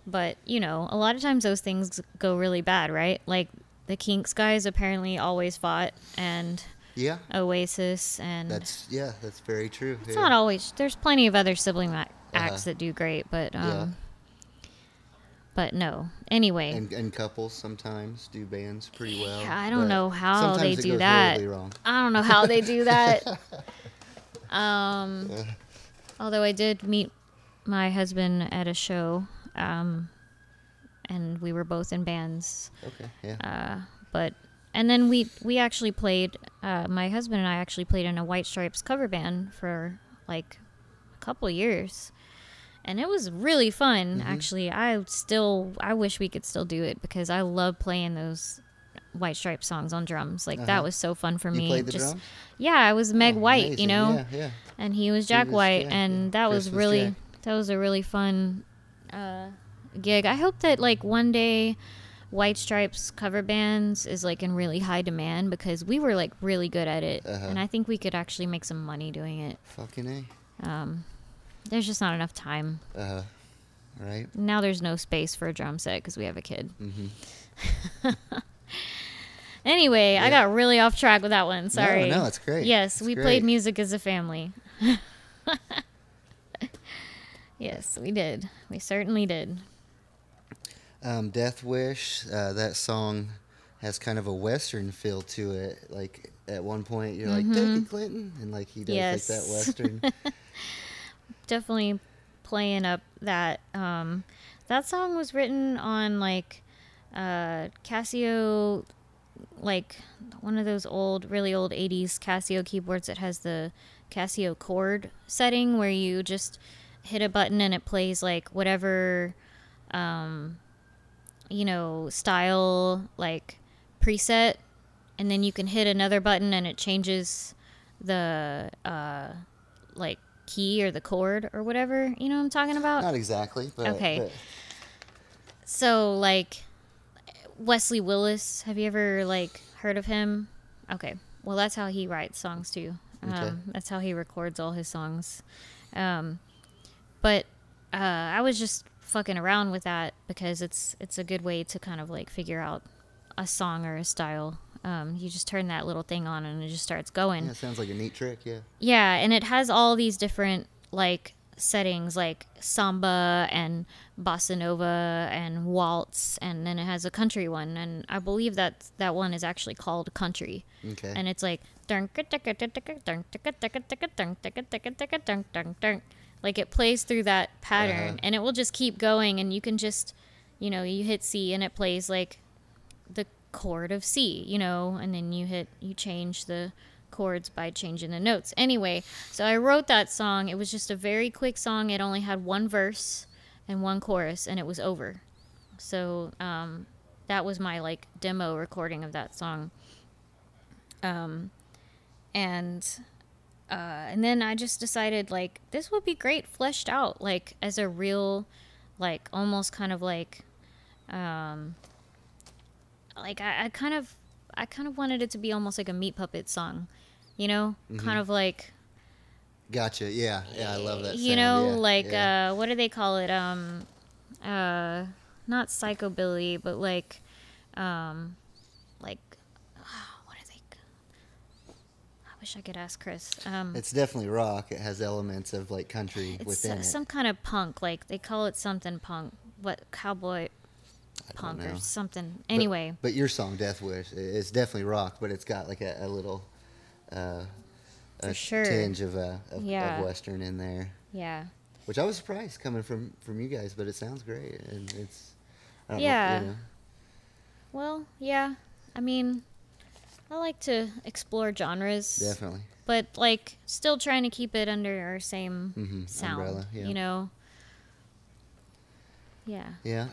but you know, a lot of times those things go really bad, right? Like the Kinks guys apparently always fought, and Yeah. Oasis, and That's very true. it's yeah. not always. There's plenty of other sibling acts that do great, but Yeah. but no. Anyway, And couples sometimes do bands pretty well. yeah, I don't but know how they sometimes it do goes that. horribly wrong. I don't know how they do that. Although I did meet my husband at a show, and we were both in bands. Okay. Yeah. And then we actually played. My husband and I actually played in a White Stripes cover band for like a couple years, and it was really fun. Actually, I wish we could still do it because I love playing those White Stripes songs on drums. Like that was so fun for me. You played the drums? Yeah, I was Meg White, amazing. you know. Yeah, yeah. And he was Jack White, and that was Christmas really Jack. that was a really fun gig. I hope that like one day White Stripes cover bands is like in really high demand because we were like really good at it, and I think we could actually make some money doing it. Fucking A. There's just not enough time. Right? Now there's no space for a drum set because we have a kid. Anyway, I got really off track with that one. Sorry. No, it's great. Yes, It's we great. played music as a family. Yes, we did. We certainly did. Death Wish, that song has kind of a Western feel to it. Like, at one point, you're like, take it, Clinton. And, like, he does, Yes. like, that Western. Definitely playing up that. That song was written on, like, Casio, like, one of those really old 80s Casio keyboards that has the Casio chord setting where you just hit a button and it plays, like, whatever style, like, preset, and then you can hit another button and it changes the, like, key or the chord or whatever. You know what I'm talking about? Not exactly, but... Okay. but- So, like, Wesley Willis, have you ever, like, heard of him? Okay. Well, that's how he writes songs, too. Okay. That's how he records all his songs. But I was just fucking around with that because it's a good way to kind of like figure out a song or a style. You just turn that little thing on and it just starts going. yeah, sounds like a neat trick, yeah. Yeah, and it has all these different like settings like samba and bossa nova and waltz, and then it has a country one, and I believe that one is actually called country. Okay. And it's like like it plays through that pattern and it will just keep going, and you can just, you know, you hit C and it plays like the chord of C, you know, and then you change the chords by changing the notes. Anyway, so I wrote that song. It was just a very quick song. It only had one verse and one chorus, and it was over. So that was my like demo recording of that song. And then I just decided like this would be great fleshed out like as a real, like almost kind of like like I kind of wanted it to be almost like a Meat Puppet song, you know, kind of like, Gotcha, yeah, I love that you sound, know, yeah, like yeah. what do they call it? Not psychobilly, but like what are they? I wish I could ask Chris. It's definitely rock. It has elements of, like, country It's within it. some kind of punk, like they call it something punk. What, cowboy punk know. or something? But- Anyway, But your song, Death Wish, it's definitely rock, but it's got, like, a little... For a sure. tinge of Yeah. Western in there. yeah. Which I was surprised coming from you guys, but it sounds great, and it's... I don't Yeah. know, you know. Well, yeah. I mean, I like to explore genres. Definitely. But like still trying to keep it under our same sound. Umbrella, yeah. You know? Yeah. Yeah,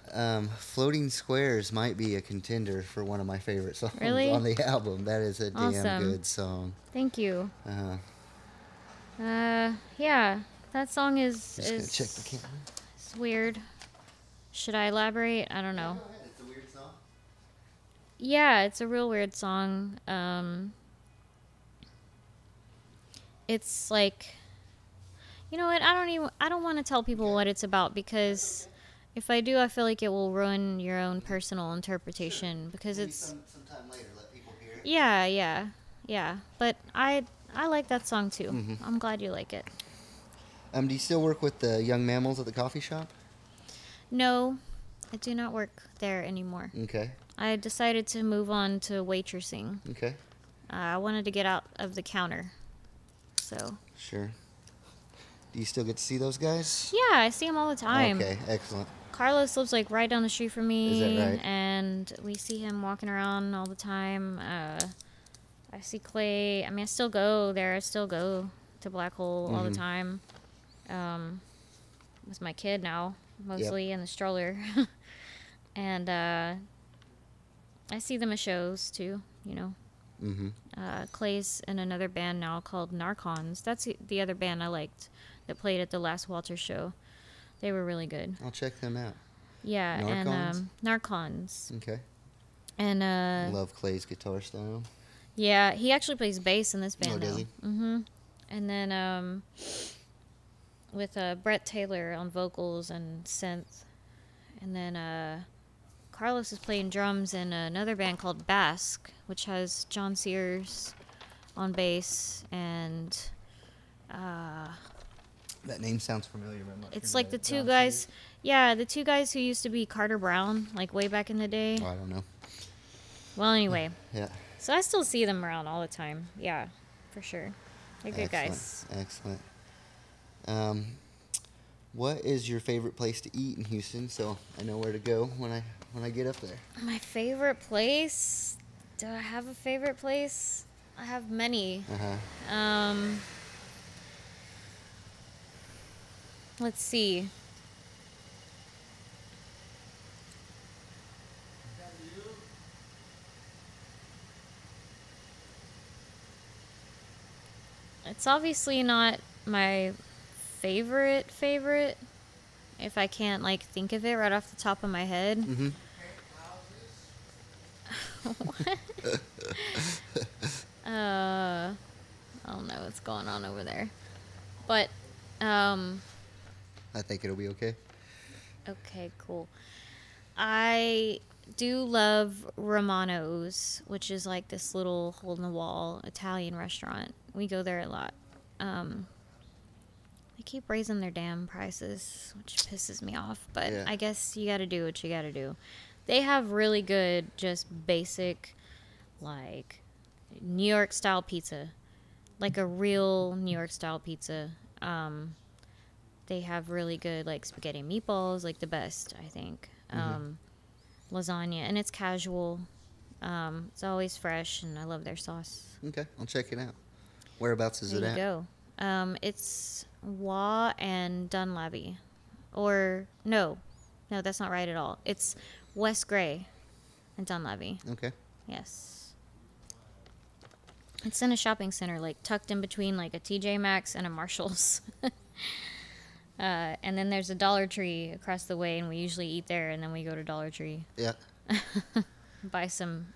Floating Squares might be a contender for one of my favorite songs Really? on the album. That is a damn Awesome. good song. Thank you. Uh-huh. Yeah. That song is Just gonna check the camera. it's weird. Should I elaborate? I don't know. It's a weird song. Yeah, it's a real weird song. it's like, you know what? I don't want to tell people what it's about, because if I do, I feel like it will ruin your own personal interpretation, because Maybe it's sometime later, let people hear it. yeah. But I like that song too. Mhm. I'm glad you like it. Do you still work with the young mammals at the coffee shop? No, I do not work there anymore. Okay. I decided to move on to waitressing. Okay. I wanted to get out of the counter. So, Sure. Do you still get to see those guys? yeah, I see him all the time. Okay, excellent. Carlos lives like right down the street from me. Is that right? And we see him walking around all the time. I see Clay. I mean, I still go there. I still go to Black Hole all the Mhm. time. With my kid now, mostly in the stroller. And I see them at shows too, you know. Mm-hmm. Clay's in another band now called Narcons. That's the other band I liked that played at the last Walter show. They were really good. I'll check them out. Yeah, Narcons? and Narcons. Okay. And Love Clay's guitar style. yeah, he actually plays bass in this band Oh, now. does he? Mm-hmm. And then with Brett Taylor on vocals and synth. And then Carlos is playing drums in another band called Basque, which has John Sears on bass, and That name sounds familiar. But I'm not it's sure like the about two John guys. Sears. Yeah, the two guys who used to be Carter Brown, like way back in the day. Oh, I don't know. Well, anyway, Yeah. so I still see them around all the time. Yeah, for sure. They're good guys. Excellent. What is your favorite place to eat in Houston? So I know where to go when I get up there. My favorite place? Do I have a favorite place? I have many. Uh-huh. Let's see. It's obviously not my favorite, if I can't, like, think of it right off the top of my head. Mm-hmm. I don't know what's going on over there. But, I think it'll be okay. okay, cool. I do love Romano's, which is like this little hole-in-the-wall Italian restaurant. We go there a lot. They keep raising their damn prices, which pisses me off. But Yeah. I guess you gotta do what you gotta do. They have really good, just basic, like, New York-style pizza. Like a real New York-style pizza. They have really good, like, spaghetti and meatballs, like the best, I think. Lasagna, and it's casual. It's always fresh, and I love their sauce. Okay, I'll check it out. Whereabouts is There it you at? go. It's Waugh and Dunlavy. Or, no, that's not right at all. It's West Gray and Dunlavy. Okay. Yes. It's in a shopping center, like, tucked in between, like, a TJ Maxx and a Marshall's. And then there's a Dollar Tree across the way, and we usually eat there, and then we go to Dollar Tree. Yeah. Buy some,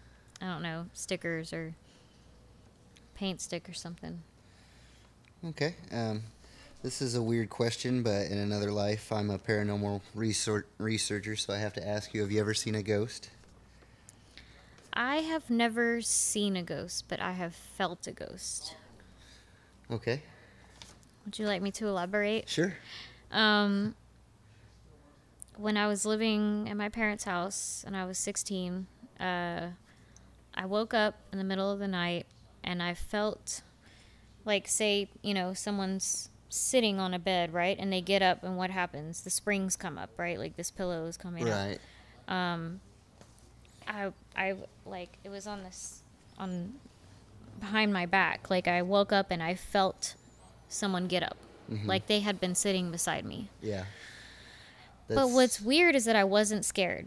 I don't know, stickers or paint stick or something. Okay. This is a weird question, but in another life, I'm a paranormal researcher, so I have to ask you: have you ever seen a ghost? I have never seen a ghost, but I have felt a ghost. Okay. Would you like me to elaborate? Sure. When I was living at my parents' house and I was 16, I woke up in the middle of the night and I felt like, say, you know, someone's sitting on a bed, right? And they get up, and what happens? The springs come up, right? Like this pillow is coming up. Right. I like, it was on behind my back. Like, I woke up and I felt someone get up. Like they had been sitting beside me. Yeah. But what's weird is that I wasn't scared.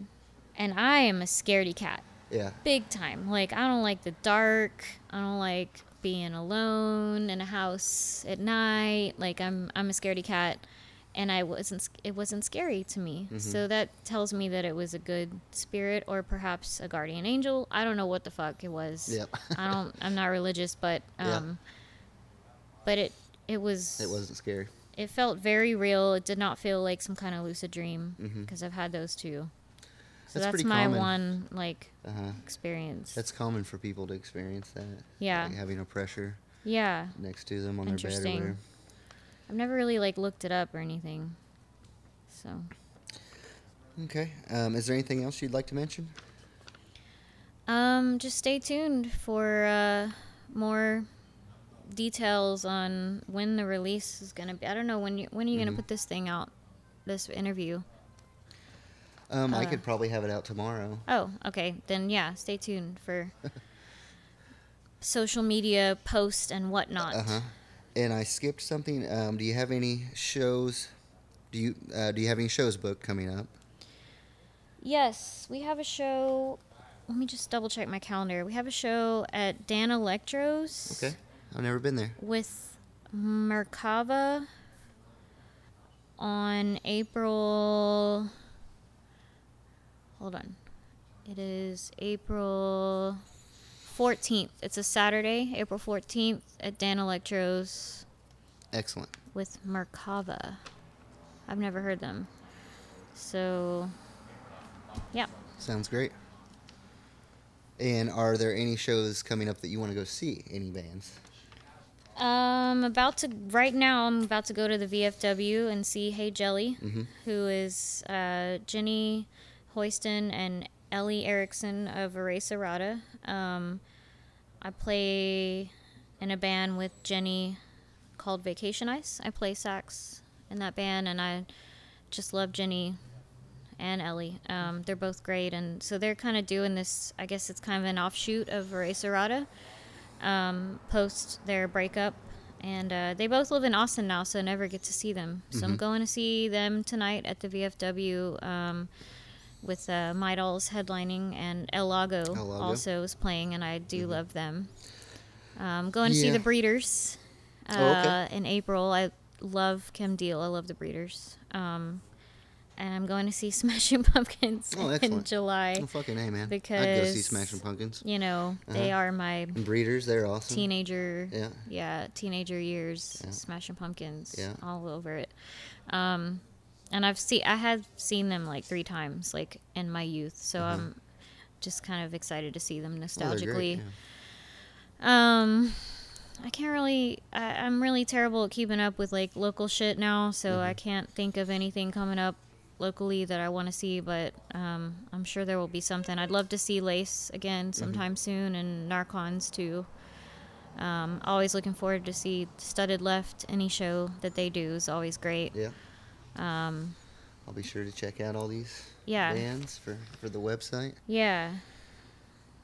And I am a scaredy cat. Yeah. Big time. Like, I don't like the dark. I don't like being alone in a house at night. Like, I'm a scaredy cat. And it wasn't scary to me. So that tells me that it was a good spirit, or perhaps a guardian angel. I don't know what the fuck it was. Yep. I'm not religious, but Yeah. but it was. It wasn't scary. It felt very real. It did not feel like some kind of lucid dream Mhm. because I've had those too. So That's that's pretty my common. one like Uh-huh. experience. That's common for people to experience that. Yeah. Like having a pressure Yeah. next to them on their bed or Interesting. whatever. I've never really like looked it up or anything. So Okay. Is there anything else you'd like to mention? just stay tuned for more details on when the release is gonna be. I don't know when are you gonna put this thing out, this interview. I could probably have it out tomorrow. Oh, okay. Then yeah, stay tuned for social media posts and whatnot. Uh-huh. And I skipped something. Do you have any shows? Do you have any shows booked coming up? Yes, we have a show. Let me just double check my calendar. We have a show at Dan Electro's. Okay. I've never been there. With Merkava on April. Hold on. It is April 14th. It's a Saturday, April 14th at Dan Electro's Excellent. with Merkava. I've never heard them. So, yeah. Sounds great. And are there any shows coming up that you want to go see? Any bands? Right now I'm about to go to the VFW and see Hey Jelly, who is Jenny Hoyston and Ellie Erickson of Erase Errata. I play in a band with Jenny called Vacation Ice. I play sax in that band, and I just love Jenny and Ellie. They're both great, and so they're kind of doing this, I guess it's kind of an offshoot of Erase Errata, post their breakup. And they both live in Austin now, so I never get to see them. So I'm going to see them tonight at the VFW with My Dolls headlining, and El Lago also is playing, and I do love them. Going to see the Breeders in April. I love Kim Deal. I love the Breeders. And I'm going to see Smashing Pumpkins in July. Oh, fucking A, man. Because, I'd go see Smashing Pumpkins. You know, they are my And Breeders, they're awesome. teenager Yeah. years. Yeah. Smashing Pumpkins, Yeah. all over it. And I had seen them like 3 times, like in my youth. So I'm just kind of excited to see them Oh, they're nostalgically. great, yeah. I can't really. I'm really terrible at keeping up with like local shit now, so I can't think of anything coming up locally that I want to see. But I'm sure there will be something. I'd love to see Lace again sometime soon, and Narcons too. Always looking forward to see Studded Left. Any show that they do is always great. Yeah. I'll be sure to check out all these Yeah. bands for the website. Yeah.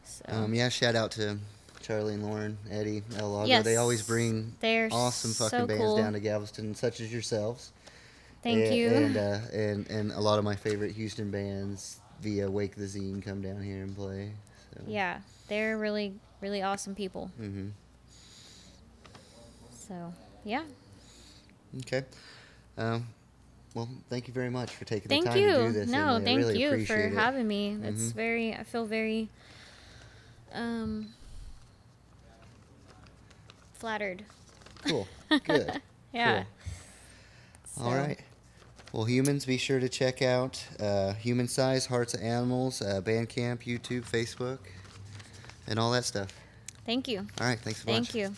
So. Yeah, shout out to Charlie and Lauren, Eddie, El Lago. Yes. They always bring They're awesome fucking so bands cool. down to Galveston, such as yourselves. Thank you. And a lot of my favorite Houston bands via Wake the Zine come down here and play. So. Yeah, they're really, really awesome people. Mm-hmm. So, yeah. Okay. Well, thank you very much for taking Thank the time you. to do this. No, Emily. I thank really you for appreciate it. having me. It's I feel very flattered. Cool. Good. Yeah. Cool. All right. Well, humans, be sure to check out Human Size, Hearts of Animals, Bandcamp, YouTube, Facebook, and all that stuff. Thank you. All right. Thanks so much. Thank you.